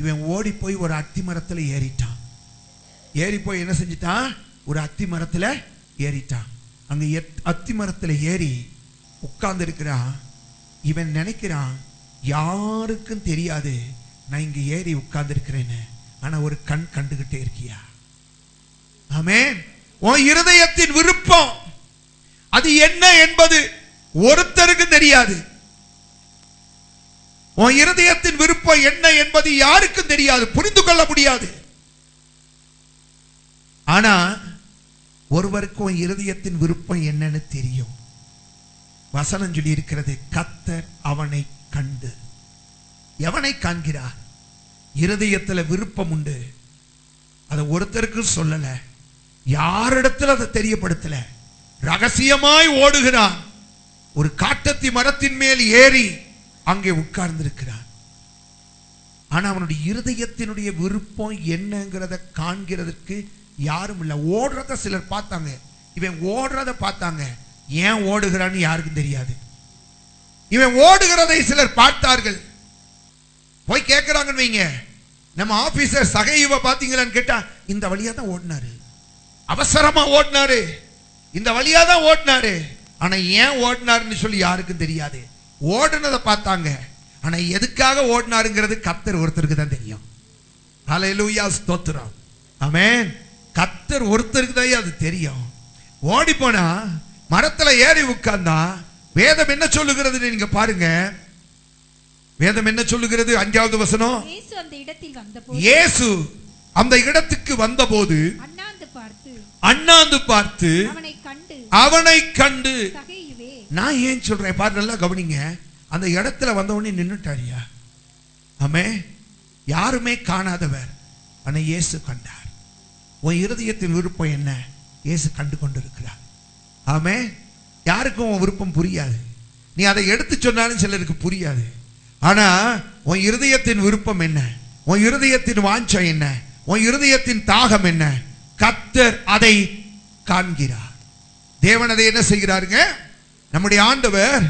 இவன் ஓடி போய் ஒரு அத்தி மரத்துல ஏறிட்டான். ஏறி போய் என்ன செஞ்சிட்டான்? ஒரு அத்தி மரத்துல ஏறிட்டான். அங்க அத்தி மரத்துல ஏறி உட்கார்ந்து இருக்கிறான். இவன் நினைக்கிறான் யாருக்கும் தெரியாது நான் இங்க ஏறி உட்கார்ந்து இருக்கிறேன்னு. ஆனா ஒரு கண் கண்டுகிட்டே இருக்கியா? ஆமென். உன் இருதயத்தின் விருப்பம் அது என்ன என்பது ஒருத்தருக்கு தெரியாது. உன் இருதயத்தின் விருப்பம் என்ன என்பது யாருக்கும் தெரியாது, புரிந்து கொள்ள முடியாது. ஆனா ஒருவருக்கு உன் இருதயத்தின் விருப்பம் என்னன்னு தெரியும். வசனம் சொல்லி இருக்கிறது, கர்த்தர் அவனை கண்டு. எவனை காண்கிறார்? இருதயத்துல விருப்பம் உண்டு, அதை ஒருத்தருக்கு சொல்லல, யாரிடத்துல அதை தெரியப்படுத்தல, ரகசியமாய் ஓடுகிறான். ஒரு காட்டத்தி மரத்தின் மேல் ஏறி அங்கே உட்கார்ந்து இருக்கிறான். ஆனா அவனுடைய இருதயத்தினுடைய விருப்பம் என்னங்கிறத காண்கிறதுக்கு யாரும் இல்லை. ஓடுறத சிலர் பார்த்தாங்க, இவன் ஓடுறத பார்த்தாங்க, ஏன் ஓடுகிறான்னு யாருக்கும் தெரியாது. இவன் ஓடுகிறதை சிலர் பார்த்தார்கள், போய் கேட்கிறாங்கன்னு வைங்க, நம்ம ஆபீசர் சகையுவ பாத்தீங்களான்னு கேட்டா, இந்த வழியா தான் ஓடினாரு, அவசரமா ஓடினாரு, இந்த வழியா தான் ஓடினாரு. ஆனா ஏன் ஓடினாருன்னு சொல்லி யாருக்கும் தெரியாது. ஓடுனதை பார்த்தாங்க, ஆனா எதுக்காக ஓடினாருங்கிறது கர்த்தர் ஒருத்தருக்கு தான் தெரியும். ஹல்லேலூயா, ஸ்தோத்திரம், ஆமென். கர்த்தர் ஒருத்தருக்கு தான் அது தெரியும். ஓடி போனா மரத்துல ஏறி உட்கார்ந்தா வேதம் என்ன சொல்லுகிறது நீங்க பாருங்க. வேதம் என்ன சொல்லுகிறது? 5வது வசனம். இயேசு அந்த இடத்துக்கு வந்தபோது அண்ணாந்து பார்த்து அவனை கண்டு. நான் ஏன் சொல்றேன் பாரு, நல்லா கவனிங்க. அந்த இடத்துல வந்தவனே நின்னுட்டாரியா? ஆமே, யாருமே காணாதவர், ஆனா இயேசு கண்டார். உன் இருதயத்தின் விருப்பம் என்ன? இயேசு கண்டு கொண்டிருக்கிறார். ஆமே, யாருக்கும் உன் விருப்பம் புரியாது, நீ அதை எடுத்து சொன்னாலும் சிலருக்கு புரியாது. ஆனா உன் இருதயத்தின் விருப்பம் என்ன? உன் இருதயத்தின் வாஞ்சம் என்ன? உன் இருதயத்தின் தாகம் என்ன? கர்த்தர் அதை காண்கிறார். தேவன் அதை என்ன செய்கிறாருங்க? நம்முடைய ஆண்டவர்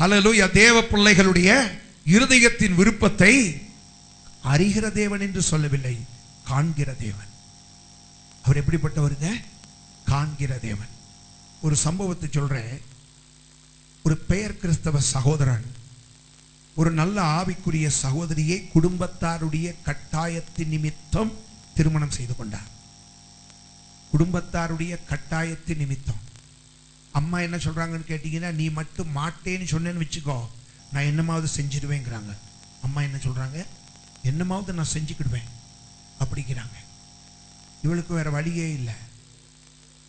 ஹல்லேலூயா தேவ பிள்ளைகளுடைய இருதயத்தின் விருப்பத்தை அறிகிற தேவன் என்று சொல்லவில்லை, காண்கிற தேவன். அவர் எப்படிப்பட்டவருங்க? காண்கிற தேவன். ஒரு சம்பவத்தை சொல்றேன். ஒரு பெயர் கிறிஸ்தவ சகோதரன் ஒரு நல்ல ஆவிக்குரிய சகோதரியை குடும்பத்தாருடைய கட்டாயத்தின் நிமித்தம் திருமணம் செய்து கொண்டார். குடும்பத்தாருடைய கட்டாயத்தின் நிமித்தம். அம்மா என்ன சொல்றாங்கன்னு கேட்டீங்கன்னா, நீ மட்டும் மாட்டேன்னு சொன்னேன்னு வச்சுக்கோ, நான் என்னமாவது செஞ்சிடுவேங்கிறாங்க. அம்மா என்ன சொல்றாங்க? என்னமாவது நான் செஞ்சுக்கிடுவேன் அப்படிங்கிறாங்க. இவளுக்கு வேற வழியே இல்லை.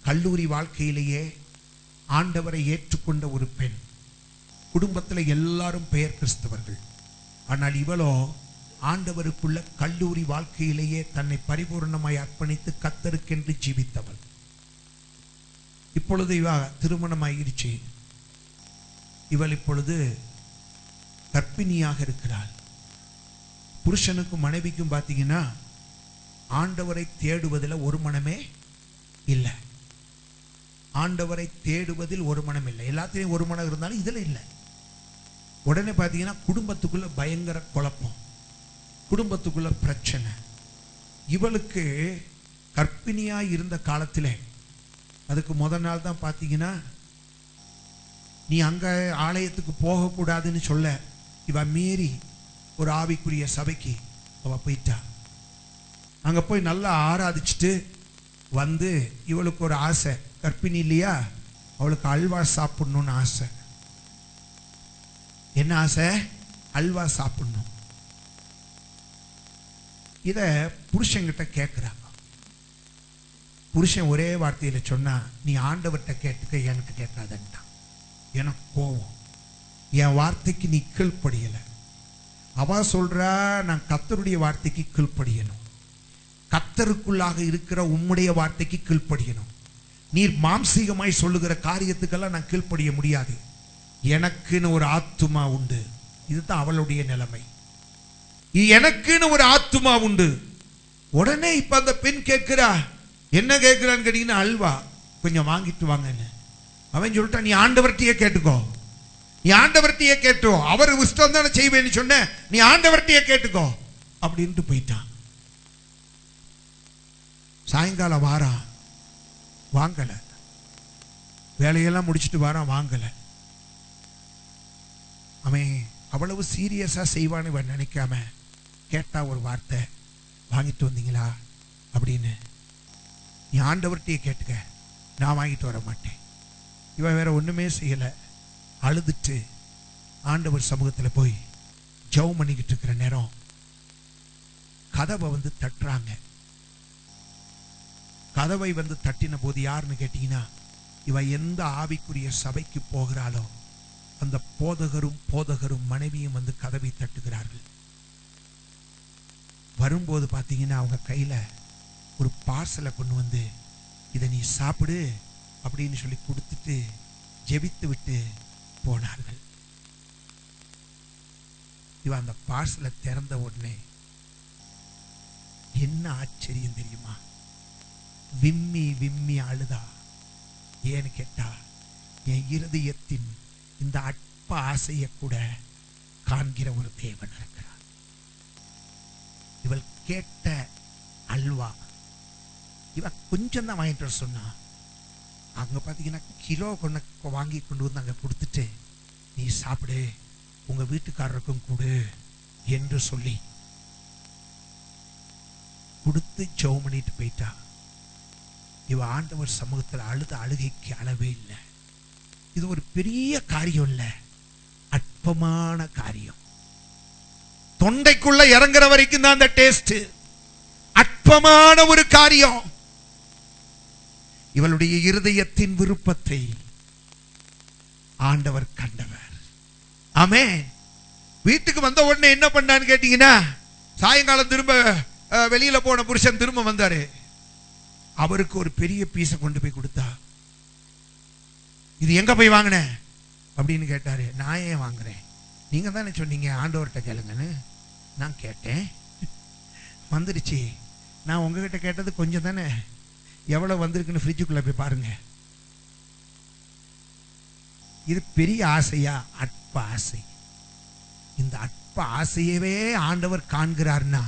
கல்லூரி வாழ்க்கையிலேயே ஆண்டவரை ஏற்றுக்கொண்ட ஒரு பெண். குடும்பத்தில் எல்லாரும் பெயர் கிறிஸ்தவர்கள். ஆனால் இவளோ ஆண்டவருக்குள்ள கல்லூரி வாழ்க்கையிலேயே தன்னை பரிபூர்ணமாய் அர்ப்பணித்து கர்த்தருக்கென்று ஜீவித்தவள். இப்பொழுது இவ திருமணமாயிருச்சு. இவள் இப்பொழுது கர்ப்பிணியாக இருக்கிறாள். புருஷனுக்கும் மனைவிக்கும் பார்த்தீங்கன்னா ஆண்டவரை தேடுவதில் ஒரு மனமே இல்லை. ஆண்டவரை தேடுவதில் ஒரு மனம் இல்லை. எல்லாத்திலையும் ஒரு மனம் இருந்தாலும் இதில் இல்லை. உடனே பார்த்தீங்கன்னா குடும்பத்துக்குள்ள பயங்கர குழப்பம், குடும்பத்துக்குள்ள பிரச்சனை. இவளுக்கு கர்ப்பிணியா இருந்த காலத்திலே, அதுக்கு முதல் நாள் தான் பார்த்தீங்கன்னா, நீ அங்க ஆலயத்துக்கு போகக்கூடாதுன்னு சொல்ல இவ மீறி ஒரு ஆவிக்குரிய சபைக்கு அவ போயிட்டா. அங்க போய் நல்லா ஆராதிச்சுட்டு வந்து இவளுக்கு ஒரு ஆசை, கர்ப்பிணி இல்லையா, அவளுக்கு அல்வா சாப்பிடணும்னு ஆசை. என்ன ஆசை? அல்வா சாப்பிடணும். இத புருஷன்கிட்ட கேட்கிறாங்க. புருஷன் ஒரே வார்த்தையில சொன்னா, நீ ஆண்டவர்கிட்ட கேட்டுக்க, எனக்கு கேட்காதன்ட்டான். எனக்கு கோவம், என் வார்த்தைக்கு நீ கீழ்ப்படியல. அவ சொல்றா, நான் கர்த்தருடைய வார்த்தைக்கு கீழ்ப்படியணும், கர்த்தருக்குள்ளாக இருக்கிற உம்முடைய வார்த்தைக்கு கீழ்ப்படியணும். நீர் மாம்சீகமாய் சொல்லுகிற காரியத்துக்கெல்லாம் நான் கீழ்ப்படிய முடியாது, எனக்குன்னு ஒரு ஆத்துமா உண்டு. இதுதான் அவளுடைய நிலைமை. எனக்குன்னு ஒரு ஆத்துமா உண்டு. உடனே இப்ப அந்த பெண் கேட்கிறா, என்ன கேட்கிறான்னு கேட்டீங்கன்னா, அல்வா கொஞ்சம் வாங்கிட்டு வாங்கன்னு. அவன் சொல்லிட்டான், நீ ஆண்டவர்கிட்டயே கேட்டுக்கோ, நீ ஆண்டவர்கிட்டயே கேட்டோ, அவர் இஷ்டம் தானே செய்வேன்னு சொன்ன, நீ ஆண்டவர்கிட்டயே கேட்டுக்கோ அப்படின்ட்டு போயிட்டான். சாயங்காலம் வாரா, வாங்கல. வேலையெல்லாம் முடிச்சுட்டு வாரான், வாங்கல. அவன் அவ்வளவு சீரியஸா செய்வான்னு இவன் நினைக்காம கேட்டா ஒரு வார்த்தை, வாங்கிட்டு வந்தீங்களா அப்படின்னு. நீ ஆண்டவர்கிட்டயே கேட்டுக்க, நான் வாங்கிட்டு வர மாட்டேன். இவன் வேற ஒண்ணுமே செய்யல. அழுதுட்டு ஆண்டவர் சமூகத்தில் போய் ஜெபம் பண்ணிக்கிட்டு இருக்கிற நேரம் கதவை வந்து தட்டுறாங்க. கதவை வந்து தட்டின போது யாருன்னு கேட்டீங்கன்னா, இவ எந்த ஆவிக்குரிய சபைக்கு போகிறாளோ அந்த போதகரும் மனைவியும் வந்து கதவை தட்டுகிறார்கள். வரும்போது பார்த்தீங்கன்னா, அவங்க கையில ஒரு பார்சலை கொண்டு வந்து, இதை நீ சாப்பிடு அப்படின்னு சொல்லி கொடுத்துட்டு ஜெபித்து விட்டு போனார்கள். இவ அந்த பார்சலை திறந்த உடனே என்ன ஆச்சரியம் தெரியுமா? விம்மி விம்மி அழுதா. ஏன்னு கேட்டா, என் இருதயத்தின் இந்த அற்ப ஆசையை கூட காண்கிற ஒரு தேவன் இருக்கிறார். இவள் கேட்ட அல்வா இவ கொஞ்சம் தான் வாங்கிட்டு வர சொன்னா. அங்க பாத்தீங்கன்னா கிலோ வாங்கி கொண்டு வந்து அங்க கொடுத்துட்டு, நீ சாப்பிடு, உங்க வீட்டுக்காரருக்கும் கொடு என்று சொல்லி கொடுத்து ஜெபம் பண்ணிட்டு போயிட்டா. இவ ஆண்டவர் சமூகத்தில் அழுத அழுகைக்கு அளவே இல்லை. இது ஒரு பெரிய காரியம் இல்ல, அற்பமான காரியம். தொண்டைக்குள்ள இறங்குற வரைக்கும் தான் அந்த டேஸ்ட். அற்பமான ஒரு காரியம். இவளுடைய இருதயத்தின் விருப்பத்தை ஆண்டவர் கண்டவர். ஆமென். வீட்டுக்கு வந்த உடனே என்ன பண்ணான்னு கேட்டீங்கன்னா, சாயங்காலம் திரும்ப வெளியில போன புருஷன் திரும்ப வந்தாரு. அவருக்கு ஒரு பெரிய பீஸை கொண்டு போய் கொடுத்தா. இது எங்க போய் வாங்கின அப்படின்னு கேட்டாரு. நான் ஏன் வாங்குறேன், நீங்க தானே சொன்னீங்க ஆண்டவர்கிட்ட கேளுங்கன்னு. நான் கேட்டேன், வந்துருச்சு. நான் உங்ககிட்ட கேட்டது கொஞ்சம் தானே, எவ்வளவு வந்திருக்குன்னு ஃப்ரிட்ஜுக்குள்ள போய் பாருங்க. இது பெரிய ஆசையா? அற்ப ஆசை. இந்த அற்ப ஆசையவே ஆண்டவர் காண்கிறார்னா,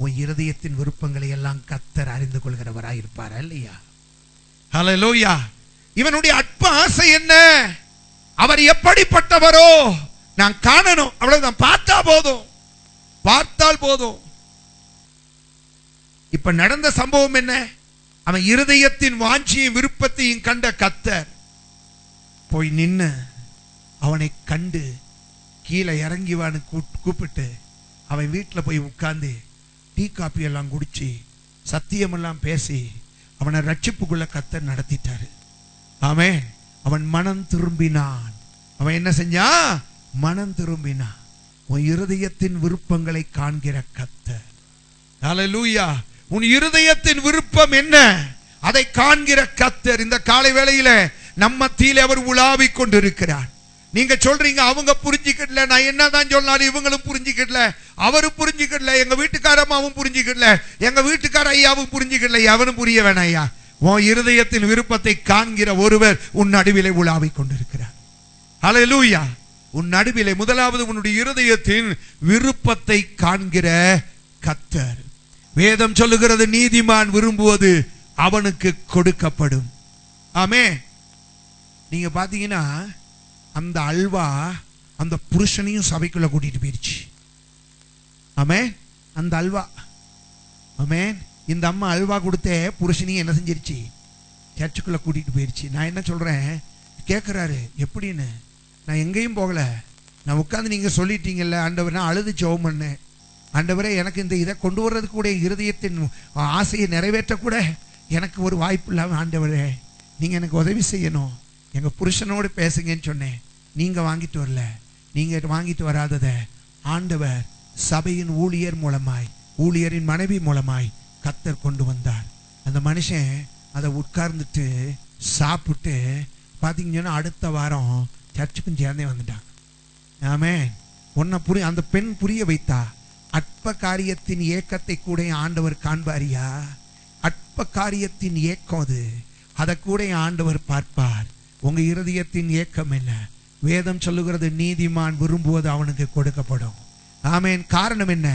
உன் இருதயத்தின் விருப்பங்களை எல்லாம் கர்த்தர் அறிந்து கொள்கிறவராய் இருப்பாரா இல்லையா? ஹல்லேலூயா. இவனுடைய அற்ப ஆசை என்ன? அவர் எப்படிப்பட்டவரோ நான் காணணும், அவ்வளவுதான். பார்த்தா போதும், பார்த்தால் போதும். இப்ப நடந்த சம்பவம் என்ன? அவன் இருதயத்தின் வாஞ்சியும் விருப்பத்தையும் கண்ட கர்த்தர் போய் நின்னு அவனை கண்டு கீழே இறங்கிவான்னு கூப்பிட்டு அவன் வீட்டில் போய் உட்கார்ந்து டீ காப்பி எல்லாம் குடிச்சு சத்தியமெல்லாம் பேசி அவனை ரட்சிப்புக்குள்ள கர்த்தர் நடத்திட்டாரு. ஆமென். அவன் மனம் திரும்பினான். அவன் என்ன செஞ்சான்? மனம் திரும்பினான். உன் இருதயத்தின் விருப்பங்களை காண்கிற கர்த்தர். ஹல்லேலூயா. உன் இருதயத்தின் விருப்பம் என்ன, அதை காண்கிற கர்த்தர் இந்த காலை வேளையில நம்ம மத்தியிலே அவர் உலாவிக் கொண்டிருக்கிறார். நீங்க சொல்றீங்க, அவங்க புரிஞ்சிக்கல, நான் என்னதான் சொன்னாலும் இவங்களும் புரிஞ்சிக்கல, அவரு புரிஞ்சிக்கல, எங்க வீட்டுக்காரம்மாவும் புரிஞ்சிக்கல, எங்க வீட்டுக்கார ஐயாவும் புரிஞ்சிக்கல, அவனும் புரிய வேணாம் ஐயா. உன் இருதயத்தின் விருப்பத்தை காண்கிற ஒருவர் உன் நடுவிலே உலாவிக் கொண்டிருக்கிறார். ஹல்லேலூயா. உன் நடுவிலே முதலாவது உன்னுடைய இருதயத்தின் விருப்பத்தை காண்கிற கர்த்தர். வேதம் சொல்லுகிறது நீதிமான் விரும்புவது அவனுக்கு கொடுக்கப்படும். ஆமே. நீங்க பாத்தீங்கன்னா அந்த அல்வா அந்த புருஷனையும் சபைக்குள்ள கூட்டிட்டு போயிருச்சு. ஆமே. அந்த அல்வா. ஆமே. இந்த அம்மா அல்வா கொடுத்தே புருஷனையும் என்ன செஞ்சிருச்சு? சர்ச்சுக்குள்ள கூட்டிட்டு போயிருச்சு. நான் என்ன சொல்றேன், கேட்கிறாரு எப்படின்னு. நான் எங்கேயும் போகல, நான் உட்காந்து நீங்க சொல்லிட்டீங்கல்ல ஆண்டவர், நான் அழுது ஜெபம் பண்ணேன். ஆண்டவரே, எனக்கு இந்த இதை கொண்டு வர்றது கூட இருதயத்தின் ஆசையை நிறைவேற்ற கூட எனக்கு ஒரு வாய்ப்பு இல்லாம ஆண்டவரே நீங்க எனக்கு உதவி செய்யணும், எங்க புருஷனோடு பேசுங்கன்னு சொன்னேன். நீங்க வாங்கிட்டு வரல. நீங்க வாங்கிட்டு வராதத ஆண்டவர் சபையின் ஊழியர் மூலமாய், ஊழியரின் மனைவி மூலமாய் கர்த்தர் கொண்டு வந்தார். அந்த மனுஷன் அதை உட்கார்ந்துட்டு சாப்பிட்டு பாத்தீங்கன்னா அடுத்த வாரம் சர்ச்சுக்கும் சேர்ந்தே வந்துட்டான். ஆமே. உன்னை அந்த பெண் புரிய வைத்தா, அற்ப காரியத்தின் ஏக்கத்தை கூட ஆண்டவர் காண்பாரியா? அற்ப காரியத்தின் ஏக்கம் அது, அதை கூட ஆண்டவர் பார்ப்பார். உங்க இருதயத்தின் ஏக்கம் என்ன? வேதம் சொல்லுகிறது நீதிமான் விரும்புவது அவனுக்கு கொடுக்கப்படும். ஆமேன். காரணம் என்ன?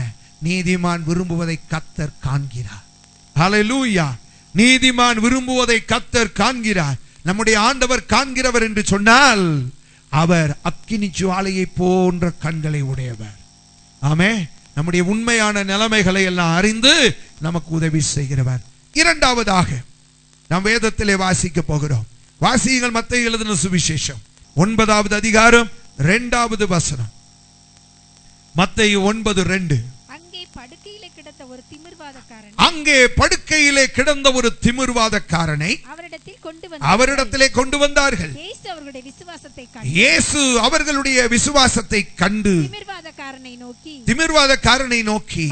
நீதிமான் விரும்புவதை கர்த்தர் காண்கிறார். ஹல்லேலூயா. நீதிமான் விரும்புவதை கர்த்தர் காண்கிறார். நம்முடைய ஆண்டவர் காண்கிறவர் என்று சொன்னால் அவர் அக்கினி ஜுவாலையை போன்ற கண்களை உடையவர். ஆமே. நம்முடைய உண்மையான நிலைமைகளை எல்லாம் அறிந்து நமக்கு உதவி செய்கிறவர். இரண்டாவதாக நாம் வேதத்திலே வாசிக்க போகிறோம். வாசியுங்கள் மத்தேயு எழுதின சுவிசேஷம் 9வது அதிகாரம் 2வது வசனம். மத்தேயு 9:2. அங்கே படுக்கையிலே கிடந்த ஒரு திமிர்வாதக்காரனை அவரிடத்திலே கொண்டு வந்தார்கள். இயேசு அவர்களுடைய விசுவாசத்தை கண்டு திமிர்வாதக்காரனை நோக்கி,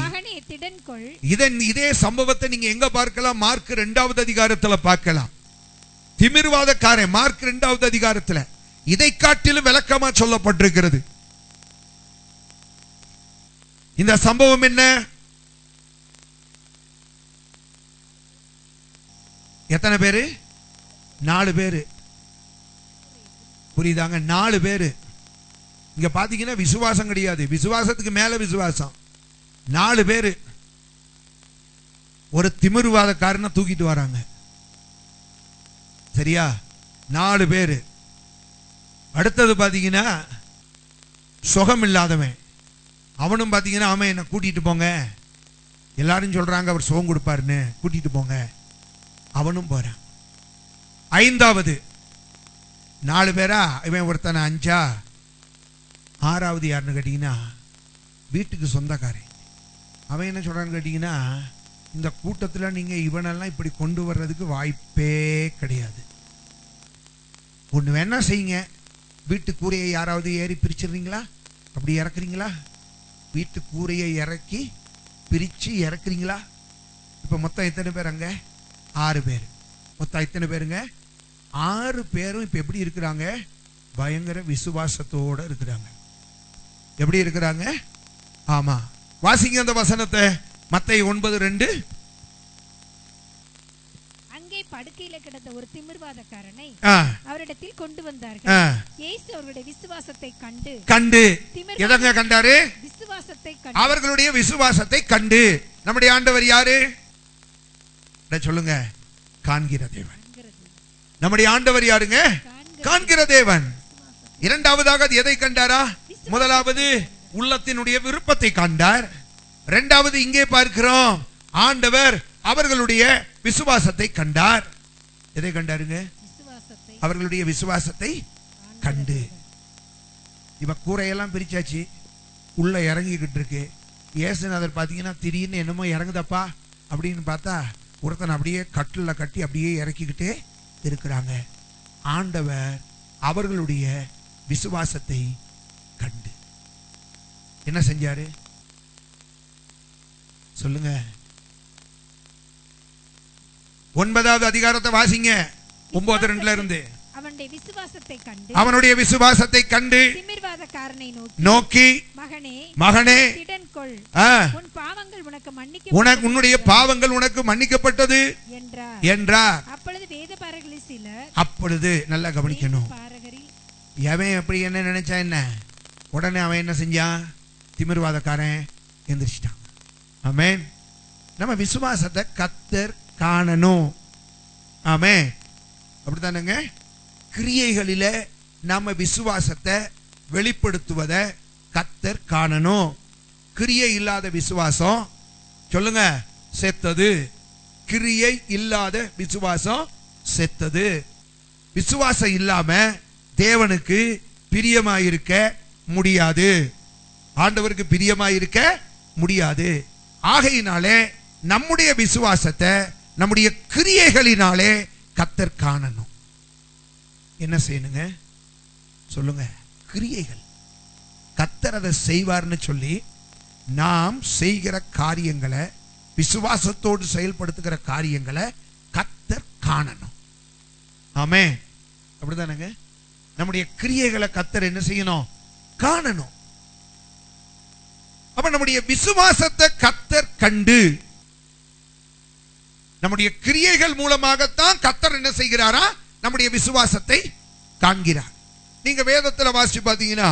இதே சம்பவத்தை நீங்க எங்க பார்க்கலாம்? மார்க் 2வது அதிகாரத்துல பார்க்கலாம். திமிர்வாதக்காரன் மார்க் 2வது அதிகாரத்துல இதை காட்டிலும் விளக்கமா சொல்லப்பட்டிருக்கிறது. இந்த சம்பவம் என்ன? எத்தனை பேரு? 4 பேரு. புரியுதாங்க? 4 பேரு. இங்க பாத்தீங்கன்னா விசுவாசம் கிடையாது, விசுவாசத்துக்கு மேல விசுவாசம். 4 பேரு ஒரு திமிர்வாதக்காரனை தூக்கிட்டு வராங்க. சரியா? 4 பேரு. அடுத்தது பாத்தீங்கன்னா சுகம் இல்லாதவன், அவனும் பாத்தீங்கன்னா அவன் என்ன கூட்டிட்டு போங்க, எல்லாரும் சொல்றாங்க அவர் சுகம் கொடுப்பாருன்னு, கூட்டிட்டு போங்க. அவனும் போறான். 5வது 4 பேரா? இவன் ஒருத்தனை 5ஆ? 6வது யாருன்னு கேட்டீங்கன்னா வீட்டுக்கு சொந்தக்காரன். அவன் என்ன சொல்றான்னு கேட்டீங்கன்னா, இந்த கூட்டத்துல நீங்க இவனெல்லாம் இப்படி கொண்டு வர்றதுக்கு வாய்ப்பே கிடையாது. ஒண்ணு வேணா செய்யுங்க, வீட்டு கூரையை யாராவது ஏறி பிரிச்சிடுறீங்களா? அப்படி இறக்குறீங்களா? வீட்டு கூரையை இறக்கி பிரிச்சு இறக்குறீங்களா? இப்ப மொத்தம் எத்தனை பேர் அங்க? 6 பேர். மொத்தம் எத்தனை பேருங்க? 6 பேரும் இப்ப எப்படி இருக்கிறாங்க? பயங்கர விசுவாசத்தோட இருக்கிறாங்க. எப்படி இருக்கிறாங்க? ஆமா. வாசிங்க அந்த வசனத்தை. மத்தேயு 9:2. அங்கே படுக்கையில கிடந்த ஒரு திமிர்வாதக்காரனை அவரிடத்தில் கொண்டு வந்தார்கள். இயேசு அவர்களுடைய விசுவாசத்தை கண்டு எதங்க கண்டாரு? விசுவாசத்தை கண்டு. அவர்களுடைய விசுவாசத்தை கண்டு. நம்முடைய ஆண்டவர் யாரு? சொல்லுங்க. காண்கிற தேவன். நம்முடைய ஆண்டவர் யாருங்க? காண்கிற தேவன். இரண்டாவதாக எதை கண்டாரா? முதலாவது உள்ளத்தினுடைய விருப்பத்தை கண்டார். இரண்டாவது இங்கே பார்க்கிறோம், ஆண்டவர் அவர்களுடைய விசுவாசத்தை கண்டார். எதை கண்டாருங்க? அவர்களுடைய விசுவாசத்தை கண்டு. இவ கூரையெல்லாம் பிரிச்சாச்சு, உள்ள இறங்கிக்கிட்டு இருக்கு. இயேசுநாதர் பாத்தீங்கன்னா திடீர்னு என்னமோ இறங்குதப்பா அப்படின்னு பார்த்தா ஒருத்தன் அப்படியே கட்டில கட்டி அப்படியே இறக்கிக்கிட்டே இருக்கிறாங்க. ஆண்டவர் அவர்களுடைய விசுவாசத்தை கண்டு என்ன செஞ்சாரு? சொல்லுங்க. 9வது அதிகாரத்தை வாசிங்க. 9:2 இருந்து. அவனுடைய விசுவாசத்தை கண்டு திமிர்வாதக்காரனை நோக்கி, மகனே உன்னுடைய பாவங்கள் உனக்கு மன்னிக்கப்பட்டது என்றார். அப்பொழுது நல்லா கவனிக்கணும். எவன் எப்படி என்ன நினைச்சா என்ன? உடனே அவன் என்ன செஞ்சான்? திமிர்வாதக்காரன் எந்திரிச்சிட்டான். ஆமென். நம்ம விசுவாசத்தை கர்த்தர் காணணும். ஆமே, அப்படித்தானங்க? கிரியைகளில நம்ம விசுவாசத்தை வெளிப்படுத்துவதை கர்த்தர் காணணும். கிரியை இல்லாத விசுவாசம் சொல்லுங்க செத்தது. கிரியை இல்லாத விசுவாசம் செத்தது. விசுவாசம் இல்லாம தேவனுக்கு பிரியமாயிருக்க முடியாது, ஆண்டவருக்கு பிரியமாயிருக்க முடியாது. ஆகையினாலே நம்முடைய விசுவாசத்தை நம்முடைய கிரியைகளினாலே கர்த்தர் காணணும். என்ன செய்யணுங்க சொல்லுங்க? கிரியைகள். கர்த்தர் அதை செய்வார்னு சொல்லி நாம் செய்கிற காரியங்களை, விசுவாசத்தோடு செயல்படுத்துகிற காரியங்களை கர்த்தர் காணணும். ஆமே, அப்படிதானங்க? நம்முடைய கிரியைகளை கர்த்தர் என்ன செய்யணும்? காணணும். அப்ப நம்முடைய விசுவாசத்தை கர்த்தர் கண்டு நம்முடைய கிரியைகள் மூலமாகத்தான் கர்த்தர் என்ன செய்கிறாரா? நம்முடைய விசுவாசத்தை காண்கிறார். நீங்க வேதத்துல வாசிச்சு பாத்தீங்கன்னா,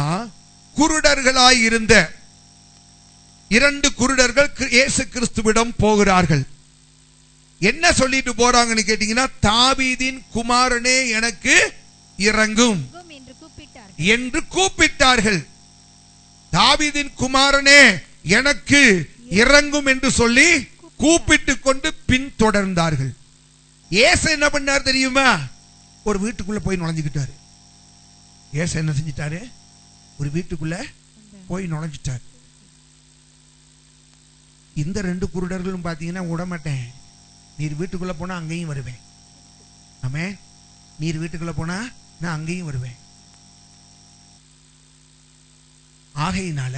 குருடர்களாய் இருந்த 2 குருடர்கள் இயேசு கிறிஸ்துவிடம் போகிறார்கள். என்ன சொல்லிட்டு போறாங்கன்னு கேட்டீங்கன்னா, தாவீதின் குமாரனே எனக்கு இறங்கும் என்று கூப்பிட்டார்கள். தாவீதின் குமாரனே எனக்கு இறங்கும் என்று சொல்லி கூப்பிட்டு கொண்டு பின் தொடர்ந்தார்கள். இயேசு என்ன பண்ணார் தெரியுமா? ஒரு வீட்டுக்குள்ள போய் நுழைஞ்சுக்கிட்டாரு. இயேசு என்ன செஞ்சிட்டாரு? ஒரு வீட்டுக்குள்ள போய் நுழைஞ்சிட்டார். இந்த 2 குருடர்களும் பாத்தீங்கன்னா, விடமாட்டேன், நீர் வீட்டுக்குள்ள போனா அங்கேயும் வருவேன். ஆமே, நீர் வீட்டுக்குள்ள போனா நான் அங்கேயும் வருவேன். ஆகையினால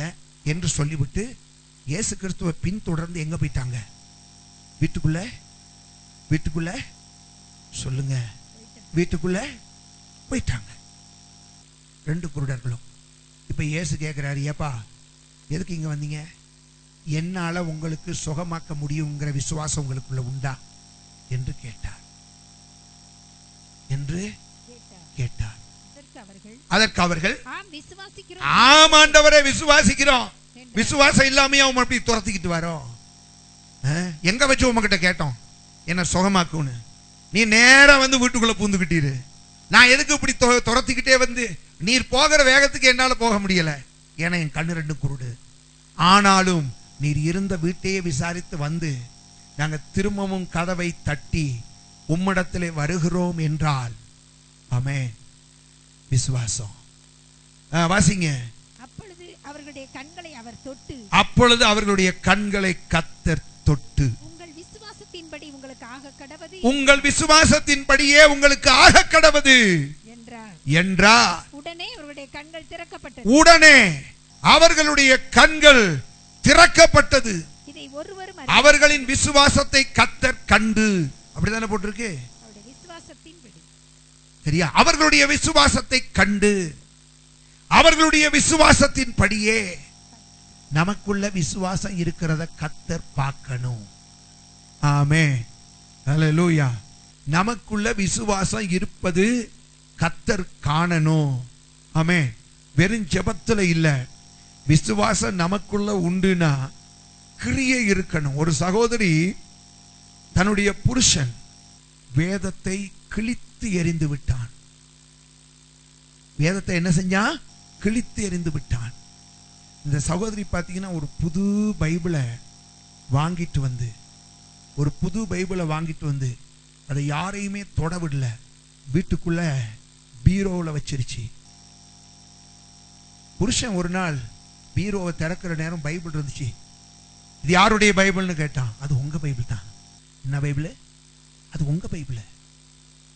என்று சொல்லிவிட்டு இயேசு கிறிஸ்துவை பின் தொடர்ந்து எங்க போயிட்டாங்க? வீட்டுக்குள்ள. வீட்டுக்குள்ள சொல்லுங்க, வீட்டுக்குள்ள போயிட்டாங்க 2 குருடர்களும். இப்ப இயேசு கேட்கிறாரு, ஏப்பா எதுக்கு இங்க வந்தீங்க? என்னால உங்களுக்கு சுகமாக்க முடியுங்கிற விசுவாசம் உங்களுக்குள்ள உண்டா என்று கேட்டார். அதற்கு அவர்கள் ஆம் ஆண்டவரே விசுவாசிக்கிறோம். விசுவாசம் இல்லாம அவன் அப்படி துரத்திக்கிட்டு வரோம். எங்க வச்சு உங்ககிட்ட கேட்டோம் என்ன சுகமாக்குன்னு? நீ நேரா வந்து வீட்டுக்குள்ள பூந்துக்கிட்டீரு. நான் எதுக்கு இப்படி துரத்திக்கிட்டே வந்து? நீர் போகிற வேகத்துக்கு என்னால போக முடியல, ஏன்னா என் கண்ணு 2 குருடு. ஆனாலும் நீர் இருந்த வீட்டையே விசாரித்து வந்து நாங்க திரும்பவும் கதவை தட்டி உம்மிடத்திலே வருகிறோம் என்றால், ஆமென், விசுவாசம். வாசிங்க. அப்பொழுது அவர்களுடைய கண்களை அவர் தொட்டு, அப்பொழுது அவர்களுடைய கண்களை கர்த்தர் தொட்டு, உங்கள் விசுவாசத்தின்படி உங்களுக்கு ஆக கடவது, உங்கள் விசுவாசத்தின்படியே உங்களுக்கு ஆக கடவது என்றார். உடனே அவர்களுடைய கண்கள் திறக்கப்பட்டது. உடனே அவர்களுடைய கண்கள் திறக்கப்பட்டது. இதை ஒருவரும் அவர்களின் விசுவாசத்தை கர்த்தர் கண்டு. அப்படிதானே போட்டிருக்கு? விசுவாசத்தின்படி. சரியா? அவர்களுடைய விசுவாசத்தை கண்டு, அவர்களுடைய விசுவாசத்தின் படியே நமக்குள்ள விசுவாசம் இருக்கிறத கர்த்தர் பார்க்கணும். ஆமென், ஹல்லேலூயா. நமக்குள்ள விசுவாசம் இருப்பது கர்த்தர் காணணும். ஆமென். வெறும் ஜெபத்துல இல்ல, விசுவாசம் நமக்குள்ள உண்டுனா கிரியை இருக்கணும். ஒரு சகோதரி தன்னுடைய புருஷன் வேதத்தை கிழித்து எறிந்து விட்டான். வேதத்தை என்ன செஞ்சான்? கிழித்து எறிந்து விட்டான். இந்த சகோதரி பார்த்தீங்கன்னா, ஒரு புது பைபிளை வாங்கிட்டு வந்து, ஒரு புது பைபிளை வாங்கிட்டு வந்து அதை யாரையுமே தொட விடல, வீட்டுக்குள்ள பீரோவில் வச்சிருச்சு. புருஷன் ஒரு நாள் பீரோவை திறக்கிற நேரம் பைபிள் இருந்துச்சு. இது யாருடைய பைபிள்னு கேட்டான். அது உங்க பைபிள் தான். என்ன பைபிள்? அது உங்க பைபிள்.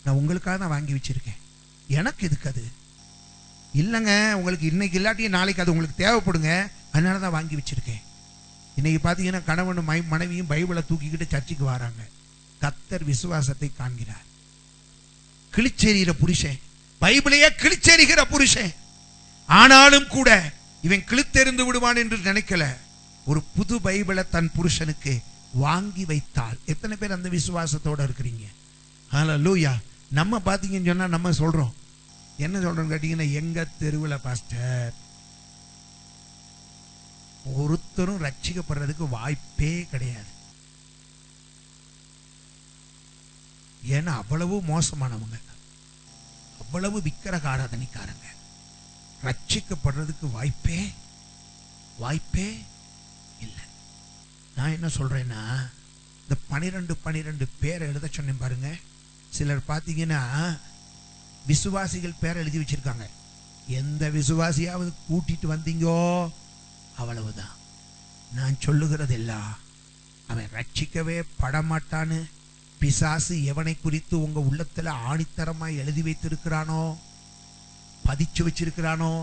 நான் உங்களுக்காக தான் வாங்கி வச்சிருக்கேன். எனக்கு எதுக்கு அது? இல்லைங்க, உங்களுக்கு இன்னைக்கு இல்லாட்டியும் நாளைக்கு அது உங்களுக்கு தேவைப்படுங்க, அதனால தான் வாங்கி வச்சிருக்கேன். இன்னைக்கு பார்த்தீங்கன்னா கணவனும் மனைவியும் பைபிளை தூக்கிக்கிட்டு சர்ச்சுக்கு வராங்க. கர்த்தர் விசுவாசத்தை காண்கிறார். கிழிச்செறிகிற புருஷன், பைபிளையே கிழிச்செறிகிற புருஷன். ஆனாலும் கூட இவன் கிழித்தெறிந்து விடுவான் என்று நினைக்கல. ஒரு புது பைபிளை தன் புருஷனுக்கு வாங்கி வைத்தால். எத்தனை பேர் அந்த விசுவாசத்தோட இருக்கிறீங்க? ஹல்லேலூயா. நம்ம பார்த்தீங்கன்னு சொன்னா நம்ம சொல்றோம், என்ன சொல்றோம் கேட்டீங்கன்னா, எங்க தெருவில் பாஸ்டர் ஒருத்தரும் ரட்சிக்கப்படுறதுக்கு வாய்ப்பே கிடையாது. ஏன்னா அவ்வளவு மோசமானவங்க, அவ்வளவு விக்கிரக ஆராதனைக்காரங்க. ரட்சிக்கப்படுறதுக்கு வாய்ப்பே இல்லை. நான் என்ன சொல்றேன்னா, இந்த 12 பேரை எழுத சொன்னேன் பாருங்க. சிலர் பார்த்தீங்கன்னா விசுவாசிகள் பேரை எழுதி வச்சிருக்காங்க. எந்த விசுவாசியாவது கூட்டிட்டு வந்தீங்கோ அவ்வளவுதான். நான் சொல்லுகிறது எல்லாம் அவன் ரட்சிக்கவே படமாட்டான்னு பிசாசு எவனை குறித்து உங்க உள்ளத்துல ஆணித்தரமாய் எழுதி வைத்திருக்கிறானோ, பதிச்சு வச்சிருக்கிறானோ,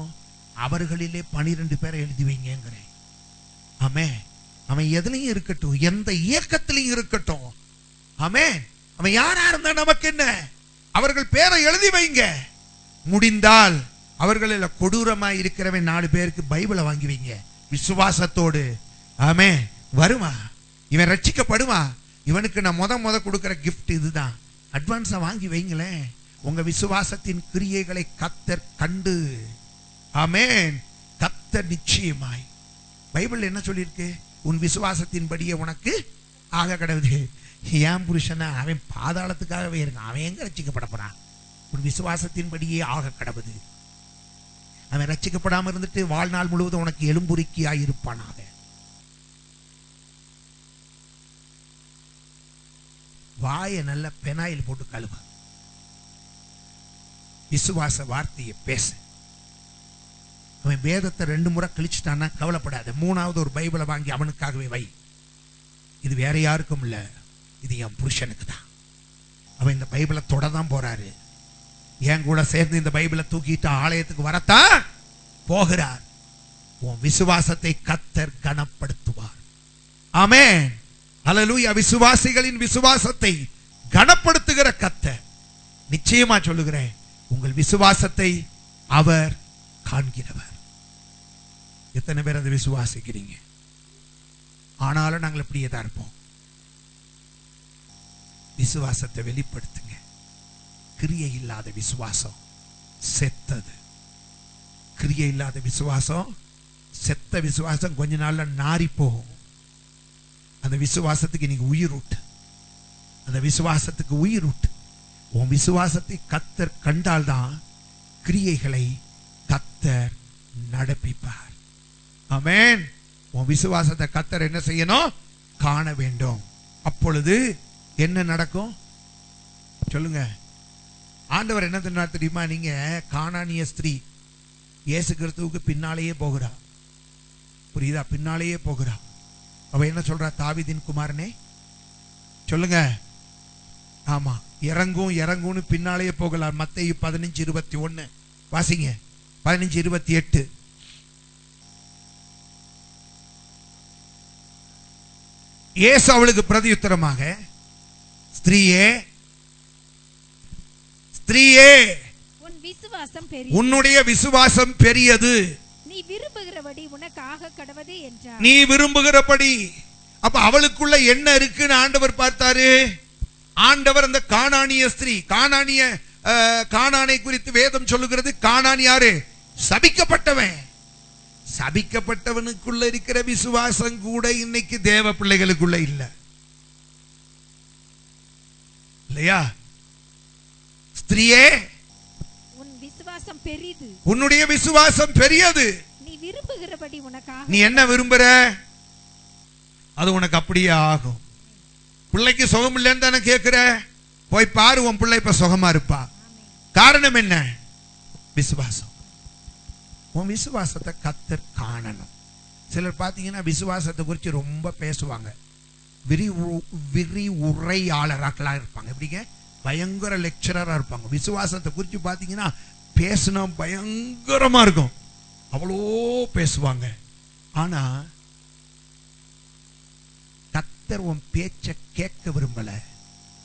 அவர்களிலே 12 பேரை எழுதி வைங்கிறேன். ஆமே. அவன் எதுலையும் இருக்கட்டும், எந்த இயக்கத்திலையும் இருக்கட்டும். ஆமே. அவன் யாரா இருந்தா நமக்கு என்ன? அவர்கள் பேரை எழுதி வைங்க. முடிந்தால் அவர்களில் கொடூரமாய் இருக்கிறவன் 4 பேருக்கு பைபிளை வாங்கி வைங்க விசுவாசத்தோடு. ஆமே. வருமா இவன் ரட்சிக்கப்படுமா? இவனுக்கு நான் முத கொடுக்கிற கிஃப்ட் இதுதான். அட்வான்ஸா வாங்கி வைங்களேன். உங்க விசுவாசத்தின் கிரியைகளை கர்த்தர் கண்டு, ஆமென், கர்த்தர் நிச்சயமாய். பைபிள் என்ன சொல்லியிருக்கு? உன் விசுவாசத்தின்படியே உனக்கு ஆக கடவுது. ஏன் புருஷனா அவன் பாதாளத்துக்காகவே இருக்கான், அவன் எங்க ரட்சிக்கப்பட போறான்? உன் விசுவாசத்தின்படியே ஆக கடவுது. அவன் ரட்சிக்கப்படாம இருந்துட்டு வாழ்நாள் முழுவதும் உனக்கு எலும்புருக்கியாய் இருப்பானாக. வாயை நல்ல பெனாயில் போட்டு கழுவ, விசுவாச வார்த்தையை பேசு. அவன் வேதத்தை 2 முறை கழிச்சுட்டான்னா கவலைப்படாத. 3வது ஒரு பைபிளை வாங்கி அவனுக்காகவே வை. இது வேற யாருக்கும் இல்ல, இது என் புருஷனுக்கு தான். அவன் இந்த பைபிளை தொடதான் போறாரு. என் கூட சேர்ந்து இந்த பைபிளை தூக்கிட்டு ஆலயத்துக்கு வரத்தான் போகிறார். உன் விசுவாசத்தை கர்த்தர் கனப்படுத்துவார். ஆமென். ஹல்லேலூயா. விசுவாசிகளின் விசுவாசத்தை கனப்படுத்துகிற கர்த்தர். நிச்சயமா சொல்லுகிறேன், உங்கள் விசுவாசத்தை அவர் காண்கிறவர். எத்தனை பேர் அதை விசுவாசிக்கிறீங்க? ஆனாலும் நாங்கள் இப்படியே தான் இருப்போம். விசுவாசத்தை வெளிப்படுத்துங்க. கிரியை இல்லாத விசுவாசம் செத்தது. கிரியை இல்லாத விசுவாசம் செத்த விசுவாசம் கொஞ்ச நாள்ல நாரி போகும். அந்த விசுவாசத்துக்கு நீங்க உயிரூட்டு. அந்த விசுவாசத்துக்கு உயிரூட்டு. உன் விசுவாசத்தை கர்த்தர் கண்டால்தான் கிரியைகளை கர்த்தர் நடப்பிப்பார். ஆமென். உன் விசுவாசத்தை கர்த்தர் என்ன செய்யணும்? காண வேண்டும். அப்பொழுது என்ன நடக்கும் சொல்லுங்க. ஆண்டவர் என்ன சொன்னார் தெரியுமா? நீங்க கானானிய ஸ்திரீ இயேசு கிறிஸ்துவுக்கு பின்னாலேயே போகிறா. புரியுதா? பின்னாலேயே போகிறா. அவ என்ன சொல்றா? தாவீதின் குமாரனே சொல்லுங்க. ஆமா, இறங்கும்னு பின்னாலேயே போகலாம். மத்தேயு 15:21 வாசிங்க. 15:28. இயேசு அவளுக்கு பிரதியுத்தரமாக, ஸ்திரீயே உன் விசுவாசம் பெரியது, உன்னுடைய விசுவாசம் பெரியது, நீ விரும்புகிறபடி உனக்கு ஆக கடவது என்றார். நீ விரும்புகிறபடி. அப்ப அவளுக்குள்ள என்ன இருக்குன்னு ஆண்டவர் பார்த்தாரு. ஆண்டவர் அந்த கானானிய ஸ்திரீ, கானானை குறித்து வேதம் சொல்லுகிறது. கானான் யாரு? சபிக்கப்பட்டவன். சபிக்கப்பட்டவனுக்குள்ள இருக்கிற விசுவாசம் கூட இன்னைக்கு தேவ பிள்ளைகளுக்குள்ள இல்ல, இல்லையா? ஸ்திரீயே உன் விசுவாசம் பெரியது, உன்னுடைய விசுவாசம் பெரியது, நீ விரும்புகிறபடி உனக்கு. நீ என்ன விரும்புற அது உனக்கு அப்படியே ஆகும். பிள்ளைக்கு சுகம் இல்லைன்னு தானே கேட்கிற? போய் பாரு, உன் பிள்ளை இப்ப சுகமா இருப்பா. காரணம் என்ன? விசுவாசம். உன் விசுவாசத்தை கர்த்தர் காணணும். சிலர் பார்த்தீங்கன்னா விசுவாசத்தை குறித்து ரொம்ப பேசுவாங்க. விரிவுரையாளராக இருப்பாங்க. எப்படிங்க? பயங்கர லெக்சரரா இருப்பாங்க. விசுவாசத்தை குறித்து பார்த்தீங்கன்னா பேசினா பயங்கரமா இருக்கும். அவ்வளோ பேசுவாங்க. ஆனா கர்த்தர் உன் பேச்சை கேட்க விரும்பல,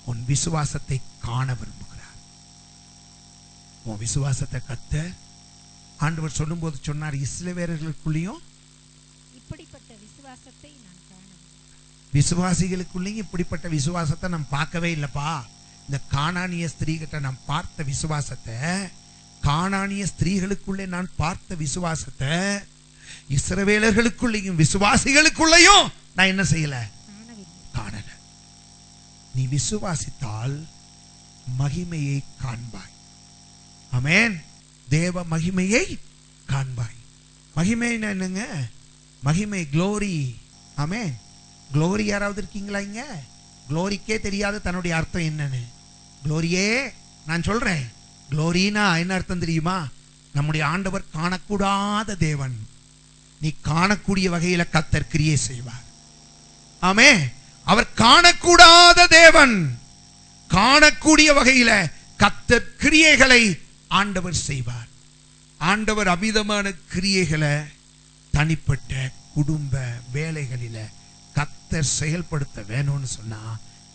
உன் விசுவாசத்தை காண விரும்புகிறார். உன் விசுவாசத்தை கர்த்தர் ஆண்டவர் சொல்லும்போது சொன்னார், இஸ்ரவேலர்களுக்குள்ளேயும் இப்படிப்பட்ட விசுவாசத்தை நான் காண. விசுவாசிகளுக்குள்ளேயும் இப்படிப்பட்ட விசுவாசத்தை நாம் பார்க்கவே இல்லப்பா. இந்த கானானிய ஸ்திரீகிட்ட நான் பார்த்த விசுவாசத்தை, கானானிய ஸ்திரீகளுக்குள்ளே நான் பார்த்த விசுவாசத்தை இஸ்ரவேலர்களுக்குள்ளேயும் விசுவாசிகளுக்குள்ளேயும் நான் என்ன செய்யல? காணல. நீ விசுவாசித்தால் மகிமையை காண்பாய். ஆமென். தேவ மகிமையை காண்பாய். மகிமை என்னங்க? மகிமை க்ளோரி. ஆமென். க்ளோரி யாராவது இருக்கீங்களா இங்க? க்ளோரிக்கே தெரியாது தன்னுடைய அர்த்தம் என்னன்னு. க்ளோரியே நான் சொல்றேன், க்ளோரினா என்ன அர்த்தம் தெரியுமா? நம்முடைய ஆண்டவர் காணக்கூடாத தேவன். நீ காணக்கூடிய வகையில கர்த்தர் கிரியை செய்வார். ஆமென். அவர் காணக்கூடாத தேவன். காணக்கூடிய வகையில கர்த்தர் கிரியைகளை ஆண்டவர் செய்வார். ஆண்டவர் அமிதமான கிரியைகளை தனிப்பட்ட குடும்ப வேலைகளில கர்த்தர் செயல்படுத்த வேணும்னு சொன்னா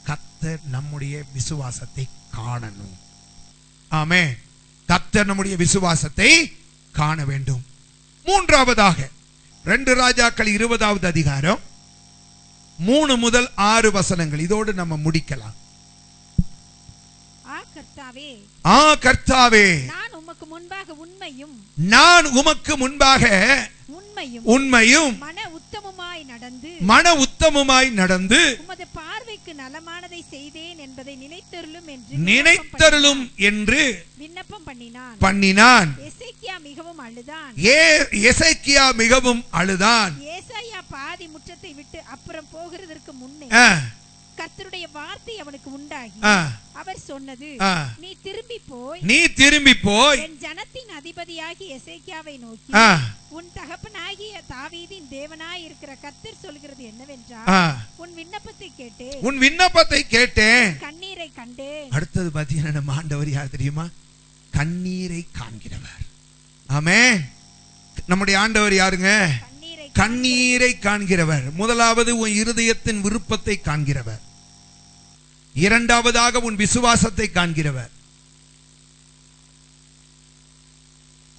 கர்த்தர் நம்முடைய விசுவாசத்தை காணணும். ஆமென். கர்த்தர் நம்முடைய விசுவாசத்தை காண வேண்டும். மூன்றாவதாக 2 ராஜாக்கள் 20வது அதிகாரம் 3 முதல் 6 வசனங்கள். இதோடு நம்ம முடிக்கலாம். கர்த்தாவே, நான் உமக்கு முன்பாக உண்மையும் மன உத்தமமாய் நடந்து உமது பார்வைக்கு நலமானதை செய்தேன் என்பதை நினைத்தருளும் என்று விண்ணப்பம் பண்ணினான். எசேக்கியா மிகவும் அழுதான். ஏசாயா பாதி முற்றத்தை விட்டு அப்புறம் போகிறதற்கு முன்னே கர்த்தருடைய வார்த்தை அவனுக்கு உண்டாகி அவர் சொன்னது, நீ திரும்பி போய் என் ஜனத்தின் அதிபதியாகி எசேக்கியாவை நோக்கி, உன் தகப்பனாகிய தாவீதின் தேவனாய் இருக்கிற கர்த்தர் சொல்கிறது என்னவென்றால், உன் விண்ணப்பத்தை கேட்டேன், கண்ணீரை கண்டேன். அடுத்தது பாத்தீங்கன்னா நம்ம ஆண்டவர் யார் தெரியுமா? கண்ணீரை காண்கிறவர். ஆமென். நம்முடைய ஆண்டவர் யாருங்க? கண்ணீரை காண்கிறவர். முதலாவது உன் இருதயத்தின் விருப்பத்தை காண்கிறவர். இரண்டாவதாக உன் விசுவாசத்தை காண்கிறவர்.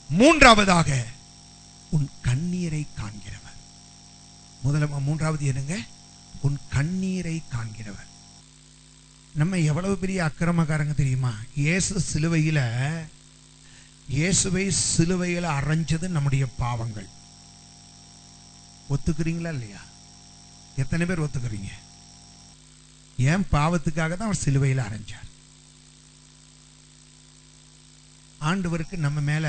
மூன்றாவதாக உன் கண்ணீரை காண்கிறவர். மூன்றாவது என்னங்க? உன் கண்ணீரை காண்கிறவர். நம்ம எவ்வளவு பெரிய அக்கிரமக்காரங்க தெரியுமா? இயேசுவை சிலுவையில அறைஞ்சது நம்முடைய பாவங்கள். ஒத்துக்கிறீங்களா இல்லையா? எத்தனை பேர் ஒத்துக்கிறீங்க? ஏன் பாவத்துக்காக தான் அவர் சிலுவையில் அறைஞ்சார். ஆண்டவருக்கு நம்ம மேல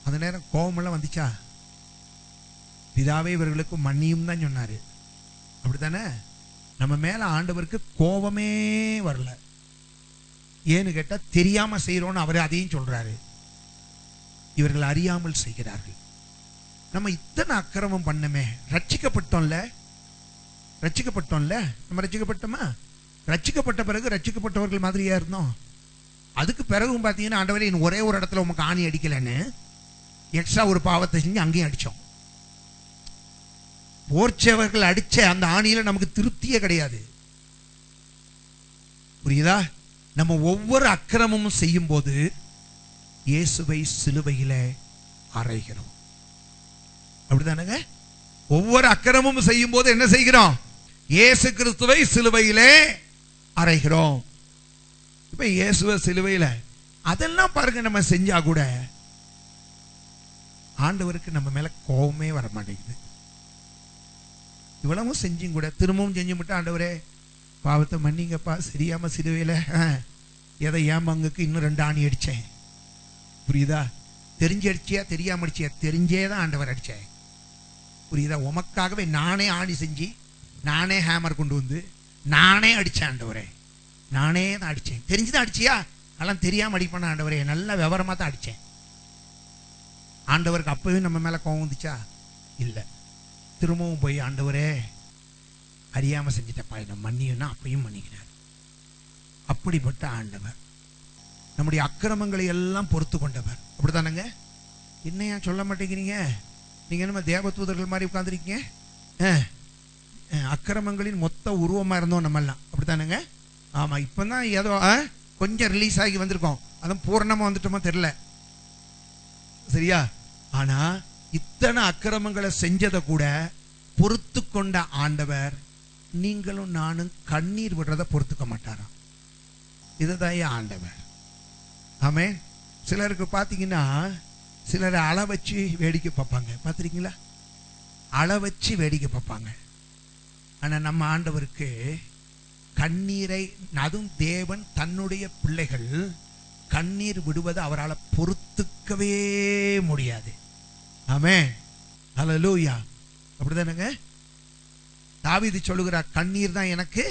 அந்த நேரம் கோபமெல்லாம் வந்துச்சா? பிதாவே இவர்களுக்கு மன்னியும் தான் சொன்னாரு. அப்படித்தானே? நம்ம மேல ஆண்டவருக்கு கோபமே வரல. ஏன்னு கேட்டா தெரியாம செய்யறோம்னு அவரே அதையும் சொல்றாரு. இவர்கள் அறியாமல் செய்கிறார்கள். நம்ம இத்தனை அக்கிரமம் பண்ணமே, ரட்சிக்கப்பட்டோம்ல. நம்ம ரட்சிக்கப்பட்டோமா? ரட்சிக்கப்பட்ட பிறகு ரட்சிக்கப்பட்டவர்கள் மாதிரியா இருந்தோம். அதுக்கு பிறகும் பாத்தீங்கன்னா ஆண்டவரே ஒரே ஒரு இடத்துல உமக்கு ஆணி அடிக்கலன்னு எக்ஸ்ட்ரா ஒரு பாவத்தை செஞ்சு அங்கேயும் அடிச்சோம். போர்ச்சவர்கள் அடிச்ச அந்த ஆணியில நமக்கு திருப்தியே கிடையாது. புரியுதா? நம்ம ஒவ்வொரு அக்கிரமமும் செய்யும் போது இயேசுவை சிலுவையில அறைகிறோம். அப்படிதானங்க? ஒவ்வொரு அக்கிரமும் செய்யும் போது என்ன செய்கிறோம்? இயேசு கிறிஸ்துவை சிலுவையிலே அறைகிறோம். இப்ப இயேசுவை சிலுவையில அதெல்லாம் பாருங்க, நம்ம செஞ்சா கூட ஆண்டவருக்கு நம்ம மேல கோபமே வர மாட்டேங்குது. இவ்வளவும் செஞ்சும் கூட திரும்பவும் செஞ்சு மட்டும், ஆண்டவரே பாவத்தை மன்னிங்கப்பா, சரியாம சிலுவையில எதை ஏன் பங்குக்கு இன்னும் 2 ஆணி அடிச்சேன். புரியுதா? தெரிஞ்சு அடிச்சியா தெரியாம அடிச்சியா? தெரிஞ்சேதான் ஆண்டவர் அடிச்சேன். புரியுதா? உமக்காகவே நானே ஆணி செஞ்சு, நானே ஹேமர் கொண்டு வந்து நானே அடிச்சேன். ஆண்டவரே நானே தான் அடிச்சேன். தெரிஞ்சுதான் அடிச்சியா? அதெல்லாம் தெரியாம அடிப்பேன் ஆண்டவரே, நல்ல விவரமா தான் அடிச்சேன். ஆண்டவருக்கு அப்பவே நம்ம மேல கோவம் வந்துச்சா? இல்ல. திரும்பவும் போய் ஆண்டவரே அறியாம செஞ்சிட்டப்பா, என்ன மன்னியும்னா அப்பயும் மன்னிக்கிறார். அப்படிப்பட்ட ஆண்டவர் நம்முடைய அக்கிரமங்களை எல்லாம் பொறுத்து கொண்டவர். அப்படித்தானங்க? என்னையா சொல்ல மாட்டேங்கிறீங்க? நீங்க என்ன தேவதூதர்கள் மாதிரி உட்கார்ந்துருக்கீங்க? அக்கிரமங்களின் மொத்த உருவமா இருந்தோம் நம்ம எல்லாம். அப்படித்தானுங்க? ஆமா. இப்பதான் ஏதோ கொஞ்சம் ரிலீஸ் ஆகி வந்திருக்கோம். அதுவும் பூர்ணமா வந்துட்டோமோ தெரியல. சரியா? ஆனா இத்தனை அக்கிரமங்களை செஞ்சதை கூட பொறுத்து கொண்ட ஆண்டவர் நீங்களும் நானும் கண்ணீர் விடுறத பொறுத்துக்க மாட்டாராம். இதுதான் ஆண்டவர். ஆமென். சிலருக்கு பாத்தீங்கன்னா சிலரை அள வச்சு வேடிக்கை பார்ப்பாங்க. பார்த்துருக்கீங்களா? அள வச்சு வேடிக்கை பார்ப்பாங்க. ஆனா நம்ம ஆண்டவருக்கு கண்ணீரை, அதுவும் தேவன் தன்னுடைய பிள்ளைகள் கண்ணீர் விடுவது அவரால் பொறுத்துக்கவே முடியாது. ஆமென், ஹல்லேலூயா. அப்படிதானங்க தாவீது சொல்லுகிறார், கண்ணீர் தான் எனக்கு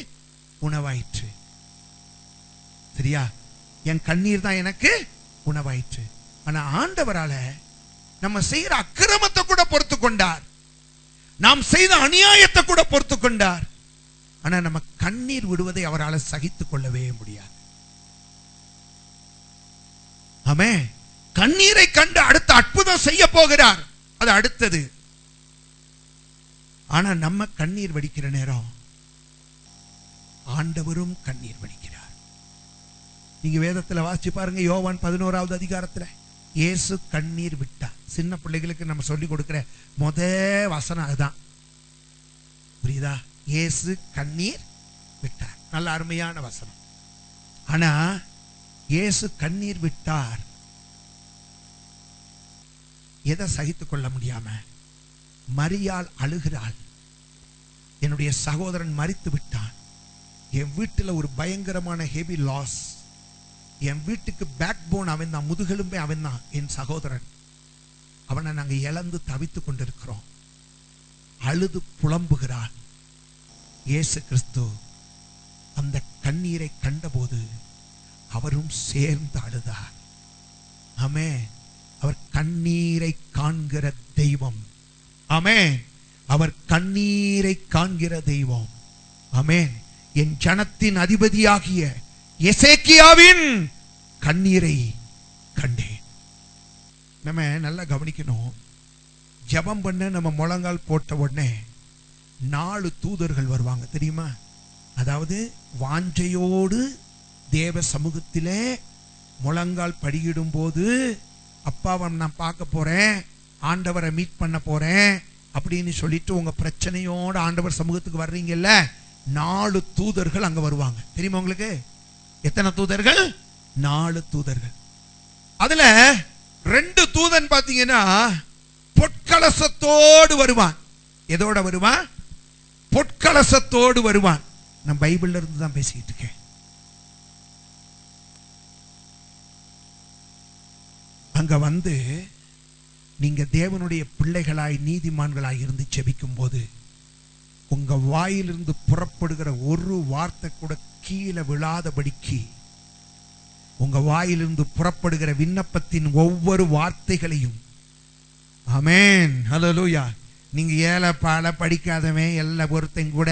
உணவாயிற்று. சரியா? என் கண்ணீர் தான் எனக்கு உணவாயிற்று. ஆனா ஆண்டவரால நம்ம செய்யற அக்கிரமத்தை கூட பொறுத்து கொண்டார், நாம் செய்த அநியாயத்தை கூட பொறுத்து கொண்டார். ஆனா நம்ம கண்ணீர் விடுவதை அவரால் சகித்துக் கொள்ளவே முடியாது. ஆமென். கண்ணீரை கண்டு அடுத்த அற்புதம் செய்ய போகிறார், அது அடுத்தது. ஆனா நம்ம கண்ணீர் வடிக்கிற நேரம் ஆண்டவரும் கண்ணீர் வடிக்கிறார். நீங்க வேதத்துல வாசிச்சு பாருங்க, யோவான் 11வது அதிகாரத்துல இயேசு கண்ணீர் விட்டார். சின்ன பிள்ளைகளுக்கு நம்ம சொல்லி கொடுக்கிற முதல் வசனம் அதுதான். புரியுதா? இயேசு கண்ணீர் விட்டார். நல்ல அருமையான வசனம். ஆனா இயேசு கண்ணீர் விட்டார், எதை சகித்துக் கொள்ள முடியாம மரியாள் அழுகிறாள், என்னுடைய சகோதரன் மரித்து விட்டான், என் வீட்டில் ஒரு பயங்கரமான ஹெவி லாஸ், என் வீட்டுக்கு பேக் போன் அவன் தான், முதுகெலும்பே அவன் தான், என் சகோதரன், அவனை நாங்க இழந்து தவித்துக் கொண்டிருக்கிறோம். அழுது புலம்புகிறாள். இயேசு கிறிஸ்து அந்த கண்ணீரை கண்டபோது அவரும் சேர்ந்து அழுதார். ஆமென். அவர் கண்ணீரை காண்கிற தெய்வம். ஆமென். அவர் கண்ணீரை காண்கிற தெய்வம். ஆமென். என் ஜனத்தின் அதிபதியாகிய எசேக்கியாவின் கண்ணீரை கண்டேன். நம்ம நல்லா கவனிக்கணும். ஜெபம் பண்ண நம்ம முழங்கால் போட்ட உடனே 4 தூதர்கள் வருவாங்க, தெரியுமா? அதாவது வாஞ்சையோடு தேவ சமூகத்திலே முழங்கால் படியிடும் போது, அப்பாவை நான் பார்க்க போறேன், ஆண்டவரை மீட் பண்ண போறேன் அப்படின்னு சொல்லிட்டு உங்க பிரச்சனையோட ஆண்டவர் சமூகத்துக்கு வர்றீங்கல்ல, 4 தூதர்கள் அங்க வருவாங்க. தெரியுமா உங்களுக்கு? எத்தனை தூதர்கள்? 4 தூதர்கள். அதுல 2 தூதன் பாத்தீங்கன்னா பொற்கலசத்தோடு வருவான். எதோட வருவான்? பொற்கலசத்தோடு வருவான். நான் பைபிள்ல இருந்து தான் பேசிட்டு இருக்கேன். அங்க வந்து நீங்க தேவனுடைய பிள்ளைகளாய் நீதிமான்களாய் இருந்து செபிக்கும் போது உங்க வாயிலிருந்து புறப்படுகிற ஒரு வார்த்தை கூட கீழே விழாதபடிக்கு உங்க வாயிலிருந்து புறப்படுகிற விண்ணப்பத்தின் ஒவ்வொரு வார்த்தைகளையும், ஆமென், ஹல்லேலூயா. நீங்க ஏழை பால படிக்காதவன் எல்லா ஒருத்தையும் கூட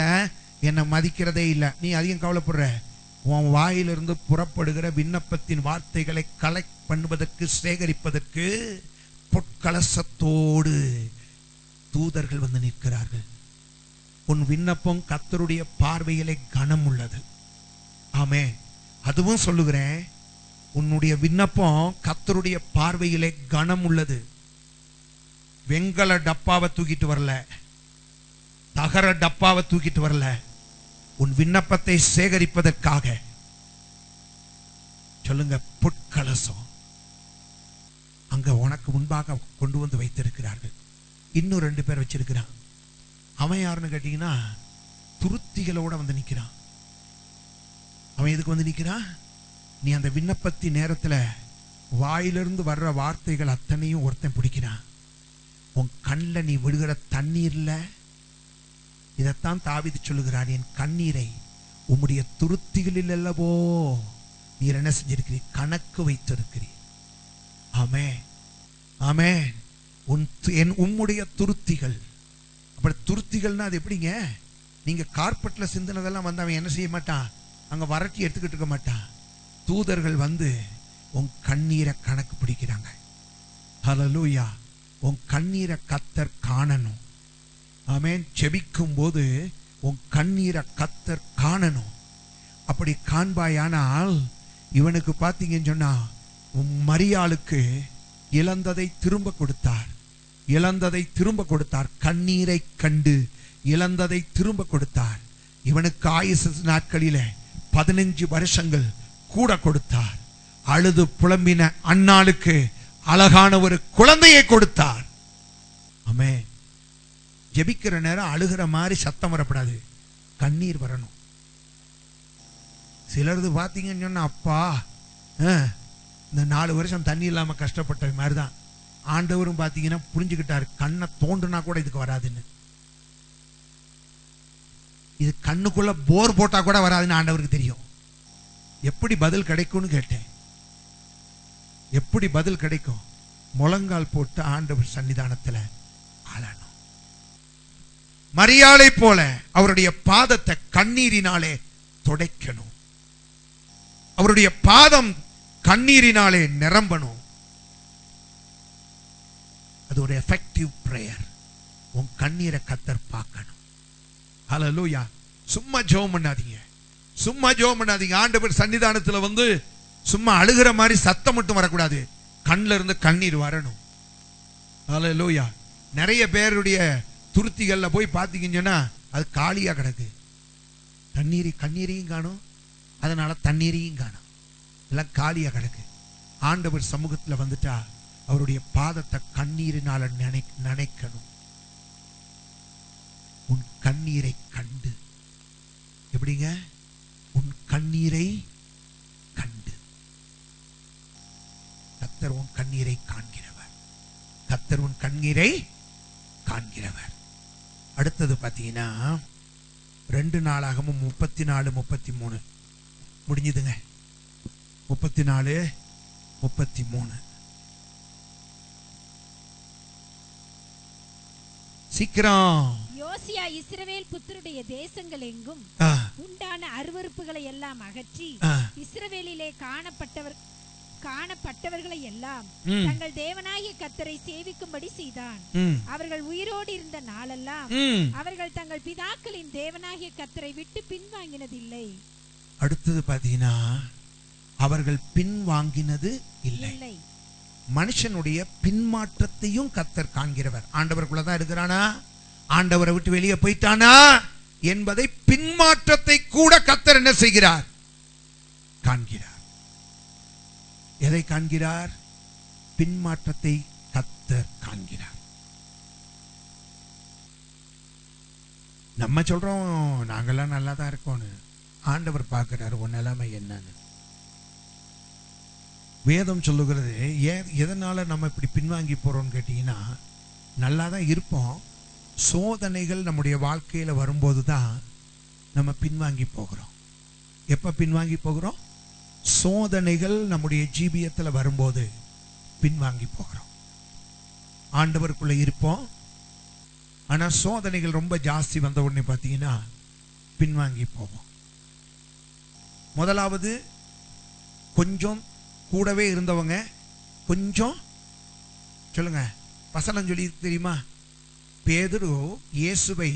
என்னை மதிக்கிறதே இல்லை, நீ அதிகம் கவலைப்படுற. உன் வாயிலிருந்து புறப்படுகிற விண்ணப்பத்தின் வார்த்தைகளை கலெக்ட் பண்ணுவதற்கு, சேகரிப்பதற்கு பொற்கலசத்தோடு தூதர்கள் வந்து நிற்கிறார்கள். உன் விண்ணப்பம் கர்த்தருடைய பார்வையிலே கனம் உள்ளது. ஆமென். அதுவும் சொல்லுகிறேன், உன்னுடைய விண்ணப்பம் கர்த்தருடைய பார்வையிலே கனம் உள்ளது. வெங்கல டப்பாவை தூக்கிட்டு வரல, தகர டப்பாவை தூக்கிட்டு வரல. உன் விண்ணப்பத்தை சேகரிப்பதற்காக சொல்லுங்க, பொற்கலசம் அங்க உனக்கு முன்பாக கொண்டு வந்து வைத்திருக்கிறார்கள். இன்னும் 2 பேர் வச்சிருக்கிறான். அவன் யாருன்னு கேட்டீங்கன்னா துருத்திகளோட வந்து நிக்கிறான். அவன் எதுக்கு வந்து நிக்கிறான்? நீ அந்த விண்ணப்பத்தின் நேரத்துல வாயிலிருந்து வர்ற வார்த்தைகள் அத்தனையும் ஒருத்தன் பிடிக்கிறான். உன் கண்ணில் நீ விடுகிற தண்ணீர்ல, இதைத்தான் தாவீது சொல்லுகிறான், என் கண்ணீரை உம்முடைய துருத்திகளில் அல்லவோ நீர் என்ன செஞ்சிருக்கிறீர்? கணக்கு வைத்திருக்கிறீர். ஆமென், ஆமென். உம்முடைய துருத்திகள். அப்படி துருத்திகள்னா அது எப்படிங்க? நீங்க கார்பெட்ல சிந்தினதெல்லாம் வந்து அவன் என்ன செய்ய மாட்டான், அங்க வரட்டி எடுத்துக்கிட்டு இருக்க மாட்டான். தூதர்கள் வந்து உன் கண்ணீரை கணக்கு பிடிக்கிறாங்க. ஹல்லேலூயா. உன் கண்ணீரை கர்த்தர் காணணும். ஆமென். செபிக்கும் போது உன் கண்ணீரை கர்த்தர் காணணும். அப்படி காண்பாயானால் இவனுக்கு பார்த்தீங்கன்னு சொன்னா, உன் மரியாளுக்கு இழந்ததை திரும்ப கொடுத்தார், இழந்ததை திரும்ப கொடுத்தார். கண்ணீரை கண்டு இழந்ததை திரும்ப கொடுத்தார். இவனுக்கு ஆயுசு நாட்களிலே 15 வருஷங்கள் கூட கொடுத்தார். அழுது புலம்பின அன்னாளுக்கு அழகான ஒரு குழந்தையை கொடுத்தார். ஆமென். ஜெபிக்கிற நேரம் அழுகிற மாதிரி சத்தம் வரப்படாது, கண்ணீர் வரணும். சிலரது பார்த்தீங்கன்னு சொன்னா, அப்பா இந்த 4 வருஷம் தண்ணி இல்லாம கஷ்டப்பட்ட மாதிரிதான் ஆண்டவரும் பார்த்தீங்கன்னா புரிஞ்சுக்கிட்டாரு, கண்ணை தோண்டுனா கூட இதுக்கு வராதுன்னு. இது கண்ணுக்குள்ள போர் போட்டா கூட வராதுன்னு ஆண்டவருக்கு தெரியும். எப்படி பதில் கிடைக்கும்னு கேட்டேன். எப்படி பதில் கிடைக்கும்? முழங்கால் போட்டு ஆண்டவர் சன்னிதானத்துல ஆளணும். மரியாளை போல அவருடைய பாதத்தை கண்ணீரினாலே துடைக்கணும். அவருடைய பாதம் கண்ணீரினாலே நிரம்பணும். அது ஒரு எஃபெக்டிவ் பிரேயர். உன் கண்ணீரை கர்த்தர் பார்க்கணும். ஹல்லேலூயா. சும்மா ஜெபம் பண்ணாதீங்க, சும்மா ஜெபம் பண்ணாதீங்க. ஆண்டவர் சன்னிதானத்துல வந்து சும்மா அழுகிற மாதிரி சத்தம் மட்டும் வரக்கூடாது, கண்ணில் இருந்து கண்ணீர் வரணும். ஹல்லேலூயா. நிறைய பேருடைய துருத்திகள்ல போய் பார்த்தீங்கன்னா அது காலியா கிடக்கு. கண்ணீரையும் காணும், அதனால தண்ணீரையும் காணும், எல்லாம் காலியா கிடக்கு. ஆண்டவர் சமூகத்துல வந்துட்டா அவருடைய பாதத்தை கண்ணீரினால நினைக்கணும். உன் கண்ணீரை கண்டு, எப்படிங்க? உன் கண்ணீரை கண்டு. கர்த்தர் உன் கண்ணீரை காண்கிறவர். கர்த்தர் உன் கண்ணீரை காண்கிறவர். அடுத்தது பார்த்தீங்கன்னா 2 நாளாகமும் 34, 33 முடிஞ்சதுங்க. 34, 33 சீக்கிரம். யோசியா இஸ்ரவேல் புத்தருடைய தேசங்கள் எங்கும் உண்டான அருவருப்புகளை எல்லாம் அகற்றி இஸ்ரவேலிலே காணப்பட்டவர்களை எல்லாம் தங்கள் தேவனாகிய கர்த்தரை சேவிக்கும்படி செய்தான். அவர்கள் உயிரோடு இருந்த நாளெல்லாம் அவர்கள் தங்கள் பிதாக்களின் தேவனாகிய கர்த்தரை விட்டு பின்வாங்கினதில்லை. அடுத்தது பாத்தீங்கன்னா அவர்கள் பின்வாங்கினது இல்லை. மனுஷனுடைய பின்மாற்றத்தையும் கர்த்தர் காண்கிறவர். ஆண்டவருக்குள்ளதான் இருக்கிறானா, ஆண்டவரை விட்டு வெளியே போயிட்டானா என்பதை பின்மாற்றத்தை கூட கர்த்தர் என்ன செய்கிறார்? காண்கிறார். எதை காண்கிறார்? பின்மாற்றத்தை கர்த்தர் காண்கிறார். நம்ம சொல்றோம் நாங்கெல்லாம் நல்லா தான் இருக்கோம்னு, ஆண்டவர் பார்க்கிறார் உன் நிலைமை என்னன்னு. வேதம் சொல்லுகிறது எதனால நம்ம இப்படி பின்வாங்கி போறோம்னு கேட்டீங்கன்னா, நல்லா தான் இருப்போம், சோதனைகள் நம்முடைய வாழ்க்கையில வரும்போது தான் நம்ம பின்வாங்கி போகிறோம். எப்ப பின்வாங்கி போகிறோம்? சோதனைகள் நம்முடைய ஜீவியத்தில் வரும்போது பின்வாங்கி போகிறோம். ஆண்டவருக்குள்ள இருப்போம், ஆனா சோதனைகள் ரொம்ப ஜாஸ்தி வந்த உடனே பார்த்தீங்கன்னா பின்வாங்கி போவோம். முதலாவது கொஞ்சம் கூடவே இருந்தவங்க கொஞ்சம் சொல்லுங்க, வசனம் சொல்லி தெரியுமா? பேதுரு இயேசுவை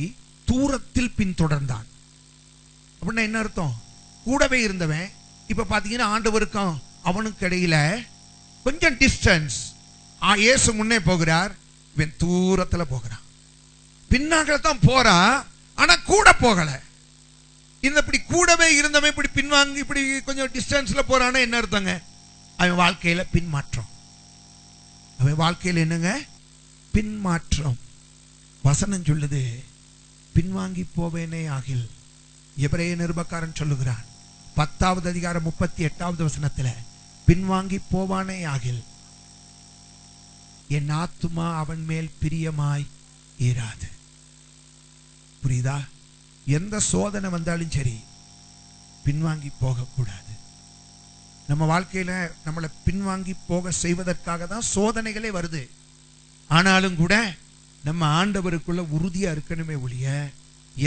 தூரத்தில் பின்தொடர்ந்தான். அப்படின்னா என்ன அர்த்தம்? கூடவே இருந்தவன் இப்ப பாத்தீங்கன்னா ஆண்டவருக்கும் அவனுக்கு இடையில கொஞ்சம் டிஸ்டன்ஸ். இயேசு முன்னே போகிறார், இவன் தூரத்துல போகிறான். பின்னாக தான் போறா, ஆனா கூட போகல. இந்த இப்படி கூடவே இருந்தவன் இப்படி பின்வாங்கி இப்படி கொஞ்சம் டிஸ்டன்ஸ்ல போறான்னா என்ன அர்த்தங்க? அவன் வாழ்க்கையில பின்மாற்றம். அவன் வாழ்க்கையில் என்னங்க? பின்மாற்றம். வசனம் சொல்லுது, பின்வாங்கி போவேனே ஆகில். எபிரேய நிருபக்காரன் சொல்லுகிறான் 10வது அதிகாரம் 38வது வசனத்துல, பின்வாங்கி போவானே ஆகில் என் ஆத்துமா அவன் மேல் பிரியமாய் இராது. புரியுதா? எந்த சோதனை வந்தாலும் சரி பின்வாங்கி போக கூடாது. நம்ம வாழ்க்கையில நம்மளை பின்வாங்கி போக செய்வதற்காக தான் சோதனைகளே வருது. ஆனாலும் கூட நம்ம ஆண்டவருக்குள்ள உறுதியா இருக்கணுமே ஒழிய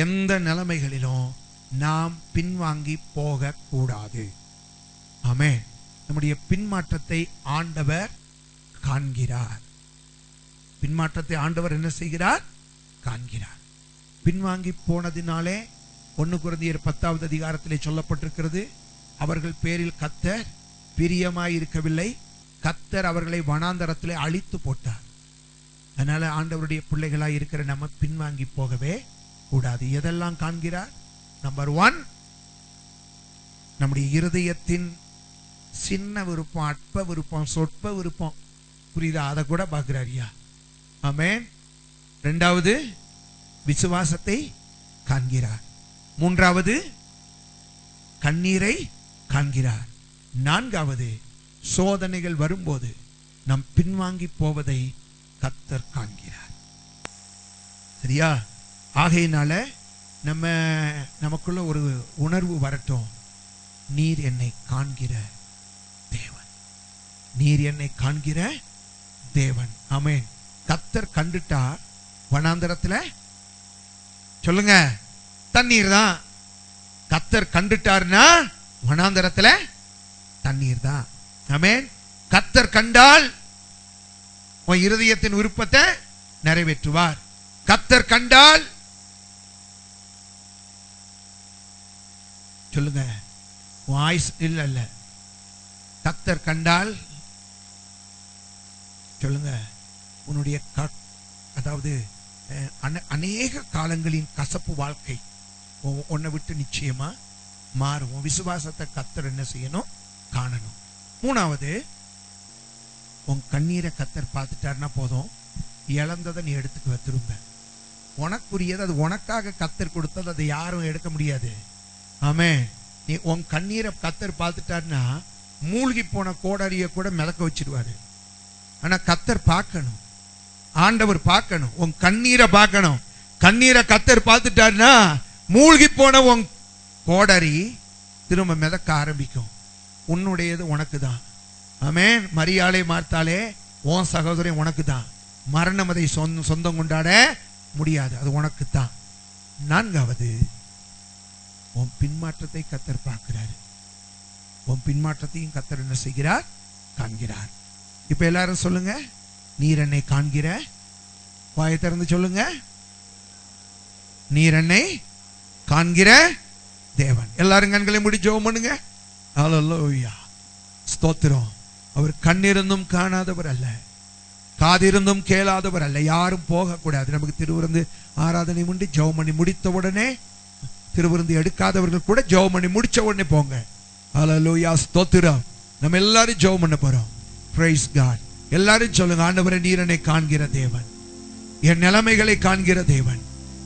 எந்த நிலைமைகளிலும் நாம் பின்வாங்கி போக கூடாது. ஆமென். நம்முடைய பின்மாற்றத்தை ஆண்டவர் காண்கிறார். பின்மாற்றத்தை ஆண்டவர் என்ன செய்கிறார்? காண்கிறார். பின்வாங்கி போனதினாலே 1 கொரிந்தியர் 10வது அதிகாரத்திலே சொல்லப்பட்டிருக்கிறது, அவர்கள் பேரில் கர்த்தர் பிரியமாயிருக்கவில்லை, கர்த்தர் அவர்களை வனாந்தரத்திலே அழித்து போட்டார். அதனால ஆண்டவருடைய பிள்ளைகளாய் இருக்கிற நம்ம பின்வாங்கி போகவே கூடாது. எதெல்லாம் காண்கிறார்? நம்பர் 1, நம்முடைய இருதயத்தின் சின்ன விருப்பம், அற்ப விருப்பம், சொற்ப விருப்பம், புரியுதா? அதை கூட பார்க்கிறாரியா? ஆமென். 2வது விசுவாசத்தை காண்கிறார். 3வது கண்ணீரை காண்கிறார். நான்காவது, சோதனைகள் வரும்போது நம் பின்வாங்கி போவதை கர்த்தர் காண்கிறார். சரியா? ஆகையினால நமக்குள்ள ஒரு உணர்வு வரட்டும், நீர் என்னை காண்கிற தேவன், நீர் என்னை காண்கிற தேவன். ஆமென். கர்த்தர் கண்டுட்டா வனாந்தரத்துல சொல்லுங்க தண்ணீர் தான். கர்த்தர் கண்டுட்டார்னா வனாந்தரத்துல தண்ணீர் தான். ஆமென். கர்த்தர் கண்டால் உன் இருதயத்தின் விருப்பத்தை நிறைவேற்றுவார். கர்த்தர் கண்டால் சொல்லுங்க, வாய்ஸ் இல்ல, கர்த்தர் கண்டால் சொல்லுங்க, உன்னுடைய அதாவது அநேக காலங்களின் கசப்பு வாழ்க்கை உன்னை விட்டு நிச்சயமா மாறும். விசுவாசத்தை கர்த்தர் என்ன செய்யணும்? காணணும். மூணாவது, உன் கண்ணீரை கர்த்தர் பார்த்துட்டாருன்னா போதும், இழந்ததை நீ எடுத்துக்க திரும்ப. உனக்குரியது அது உனக்காக கர்த்தர் கொடுத்தது, அதை யாரும் எடுக்க முடியாது. ஆமென். நீ உன் கண்ணீரை கர்த்தர் பார்த்துட்டாருன்னா மூழ்கி போன கோடரியை கூட மிதக்க வச்சிருவாரு. ஆனா கர்த்தர் பார்க்கணும், ஆண்டவர் பார்க்கணும், உன் கண்ணீரை பார்க்கணும். கண்ணீரை கர்த்தர் பார்த்துட்டாருன்னா மூழ்கி போன உன் கோடரி திரும்ப மிதக்க ஆரம்பிக்கும். உன்னுடையது உனக்கு தான். ஆமென். மரியாளை மார்த்தாலே உன் சகோதரன் உனக்கு தான். மரணம் அதை சொந்தம் கொண்டாட முடியாது, அது உனக்கு தான். நான்காவது, உன் பின்மாற்றத்தை கர்த்தர் பார்க்கிறாரு. உன் பின்மாற்றத்தையும் கர்த்தர் என்ன செய்கிறார்? காண்கிறார். இப்ப எல்லாரும் சொல்லுங்க, நீர் என்னை காண்கிற, வாயை திறந்து சொல்லுங்க, நீர் என்னை காண்கிற தேவன். எல்லாரும் கண்களை மூடி ஜெபம் பண்ணுங்க. ஹல்லேலூயா, ஸ்தோத்திரம். அவர் கண்ணிருந்தும் காணாதவர் அல்ல, காதிருந்தும் கேளாதவர் அல்ல. யாரும் போக கூடாது. நமக்கு திருவிருந்து ஆராதனை முடி ஜெபம் பண்ணி முடித்த உடனே, திருவிருந்து எடுக்காதவர்கள் கூட ஜெபம் பண்ணி முடிச்ச உடனே போங்க. ஹல்லேலூயா, ஸ்தோத்திரம். நம்ம எல்லாரும் ஜெபம் பண்ண போறோம். Praise God. எல்லாரும் சொல்லுங்க, ஆண்டவரே நீர் என்னை காண்கிற தேவன், என் நிலைமைகளை காண்கிற தேவன்,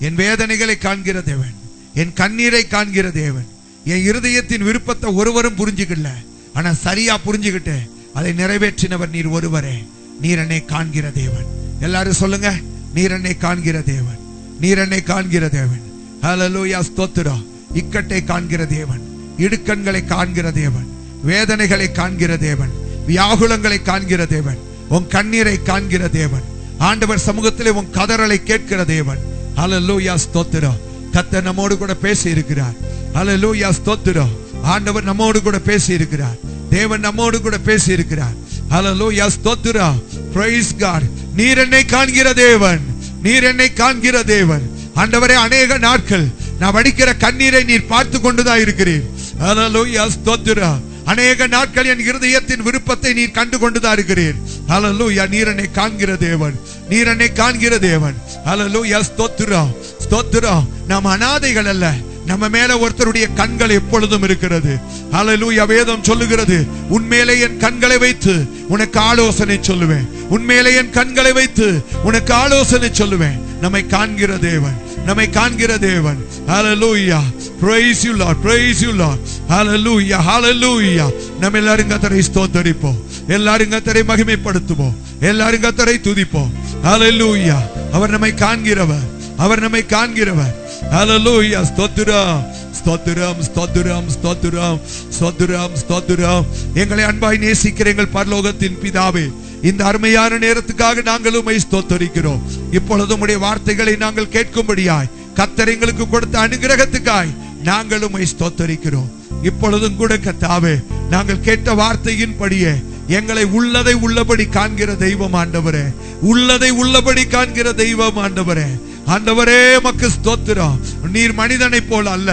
என் வேதனைகளை காண்கிற தேவன், என் கண்ணீரை காண்கிற தேவன். என் இருதயத்தின் விருப்பத்தை ஒருவரும் புரிஞ்சுக்கல, ஆனா சரியா புரிஞ்சுக்கிட்டு அதை நிறைவேற்றினவர் நீர் ஒருவரே. நீர் என்னை காண்கிற தேவன். எல்லாரும் சொல்லுங்க, நீர் என்னை காண்கிற தேவன், நீர் என்னை காண்கிற தேவன். ஹல்லேலூயா, ஸ்தோத்திரம். இக்கட்டை காண்கிற தேவன், இடுக்கண்களை காண்கிற தேவன், வேதனைகளை காண்கிற தேவன், வியாகுலங்களை காண்கிற தேவன், உன் கண்ணீரை காண்கிற தேவன். ஆண்டவர் சமூகத்திலே உன் கதறலை கேட்கிற தேவன். ஹல்லேலூயா, ஸ்தோத்திரம். கர்த்தர் நம்மோடு கூட பேசி இருக்கிறார். ஹல்லேலூயா, ஸ்தோத்திரம். ஆண்டவர் நம்மோடு கூட பேசி இருக்கிறார். தேவன் நம்மோடு கூட பேசி இருக்கிறார். ஹல்லேலூயா, ஸ்தோத்திரம். Praise God. நீர் என்னை காண்கிற தேவன், நீர் என்னை காண்கிற தேவன். ஆண்டவரே, அநேக நாட்கள் நான் வடிக்கிற கண்ணீரை நீர் பார்த்து கொண்டுதான் இருக்கிறீர். ஹல்லேலூயா, ஸ்தோத்திரம். அநேக நாட்கள் என் இருதயத்தின் விருப்பத்தை நீர் கண்டு கொண்டுதான் இருக்கிறீர். ஹல்லேலூயா, நீர் என்னை காண்கிற தேவன், நீர் என்னை காண்கிற தேவன். ஹல்லேலூயா, ஸ்தோத்திரம், ஸ்தோத்திரம். நாம் அனாதைகள் அல்ல, நம்ம மேல ஒருத்தருடைய கண்கள் எப்பொழுதும் இருக்கிறது. ஹல்லேலூயா, வேதம் சொல்லுகிறது, உன்மேலே என் கண்களை வைத்து உனக்கு ஆலோசனை சொல்லுவேன், உன்மேலே என் கண்களை வைத்து உனக்கு ஆலோசனை சொல்லுவேன். நம்மை காண்கிற தேவன், நம்மை காண்கிற தேவன். ஹல்லேலூயா, praise you Lord, praise you Lord. ஹல்லேலூயா, ஹல்லேலூயா. நம்ம எல்லாரும் கர்த்தரை ஸ்தோத்திரிப்போம், எல்லாரும் கர்த்தரை மகிமைப்படுத்துவோம், எல்லாரும் கர்த்தரை துதிப்போம். ஹல்லேலூயா. அவர் நம்மை காண்கிறவர், அவர் நம்மை காண்கிறவர். ஹல்லேலூயா, ஸ்தோத்திரம், ஸ்தோத்திரம், ஸ்தோத்திரம், ஸ்தோத்திரம், ஸ்தோத்திரம், ஸ்தோத்திரம். எங்களை அன்பாய் நேசிக்கிற எங்கள் பரலோகத்தின் பிதாவே, இந்த அருமையான நேரத்துக்காக நாங்கள் உம்மை ஸ்தோத்திரிக்கிறோம். இப்பொழுது உம்முடைய வார்த்தைகளை நாங்கள் கேட்கும்படியாய் கர்த்தர் எங்களுக்கு கொடுத்த அனுகிரகத்துக்காய் நாங்கள் உம்மை ஸ்தோத்திரிக்கிறோம். இப்பொழுதும் கூட கர்த்தாவே, நாங்கள் கேட்ட வார்த்தையின்படியே எங்களை உள்ளதை உள்ளபடி காண்கிற தெய்வம் ஆண்டவரே, உள்ளதை உள்ளபடி காண்கிற தெய்வம் ஆண்டவரே. ஆண்டவரே, மக்கு ஸ்தோத்திரம். நீர் மனிதனை போல அல்ல,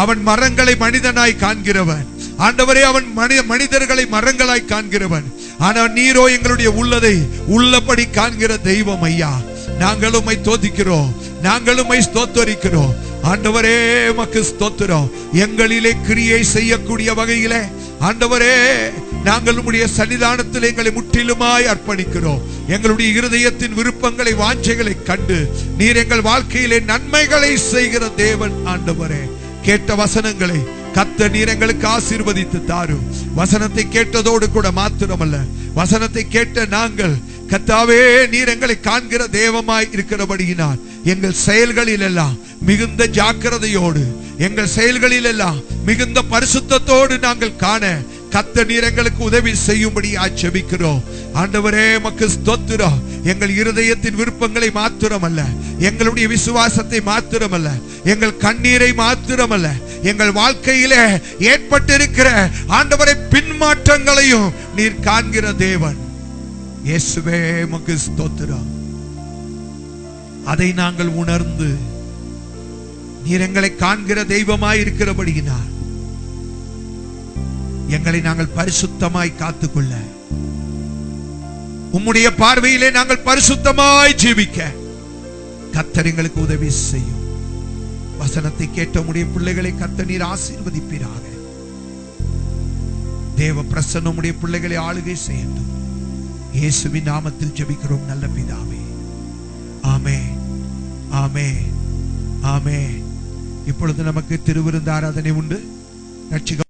அவன் மரங்களை மனிதனாய் காண்கிறவன். ஆண்டவரே, அவன் மனிதர்களை மரங்களாய் காண்கிறவன். ஆனால் நீரோ எங்களுடைய உள்ளதை உள்ளபடி காண்கிற தெய்வம் ஐயா. நாங்கள் உம்மை துதிக்கிறோம், நாங்கள் உம்மை ஸ்தோத்திரிக்கிறோம். ஆண்டவரே, மக்கு ஸ்தோத்திரம். எங்களிலே கிரியை செய்யக்கூடிய வகையிலே ஆண்டவரே, நாங்கள் உம்முடைய சன்னிதானத்தில் எங்களை முற்றிலுமாய் அர்ப்பணிக்கிறோம். எங்களுடைய இருதயத்தின் விருப்பங்களை, வாஞ்சைகளை கண்டு நீர் எங்கள் வாழ்க்கையிலே நன்மைகளை செய்கிற தேவன் ஆண்டவரே. கேட்ட வசனங்களை கர்த்தர் நீர் எங்களுக்கு ஆசீர்வதித்து தாரும். வசனத்தை கேட்டதோடு கூட மாத்திரமல்ல, வசனத்தை கேட்ட நாங்கள் கர்த்தாவே நீர் எங்களை காண்கிற தேவமாய் இருக்கிறபடியினால் எங்கள் செயல்களில் எல்லாம் மிகுந்த ஜாக்கிரதையோடு, எங்கள் செயல்களில் எல்லாம் மிகுந்த பரிசுத்தத்தோடு நாங்கள் காண கர்த்தர் நீர் எங்களுக்கு உதவி செய்யும்படி ஜெபிக்கிறோம். ஆண்டவரே உமக்கு ஸ்தோத்திரம். எங்கள் இருதயத்தின் விருப்பங்களை மாத்திரமல்ல, எங்களுடைய விசுவாசத்தை மாத்திரமல்ல, எங்கள் கண்ணீரை மாத்திரமல்ல, எங்கள் வாழ்க்கையிலே ஏற்பட்டிருக்கிற ஆண்டவரை பின்மாற்றங்களையும் நீர் காண்கிற தேவன். இயேசுவே உமக்கு ஸ்தோத்திரம். அதை நாங்கள் உணர்ந்து நீர் எங்களை காண்கிற தெய்வமாய் இருக்கிறபடியினால் எங்களை நாங்கள் பரிசுத்தமாய் காத்துக்கொள்ள, உம்முடைய பார்வையிலே நாங்கள் பரிசுத்தமாய் ஜீவிக்க கர்த்தர் எங்களுக்கு உதவி செய்யும். வசனத்தை கேட்ட உம்முடைய பிள்ளைகளை கர்த்தர் நீர் ஆசீர்வதிப்பீராக. தேவ பிரசன்னம் உம்முடைய பிள்ளைகளை ஆளுகை செய்யட்டும். இயேசுவின் நாமத்தில் ஜெபிக்கிறோம் நல்ல பிதாவே. ஆமென், ஆமென், ஆமென். இப்பொழுது நமக்கு திருவிருந்து ஆராதனை உண்டு. ரட்சிக்க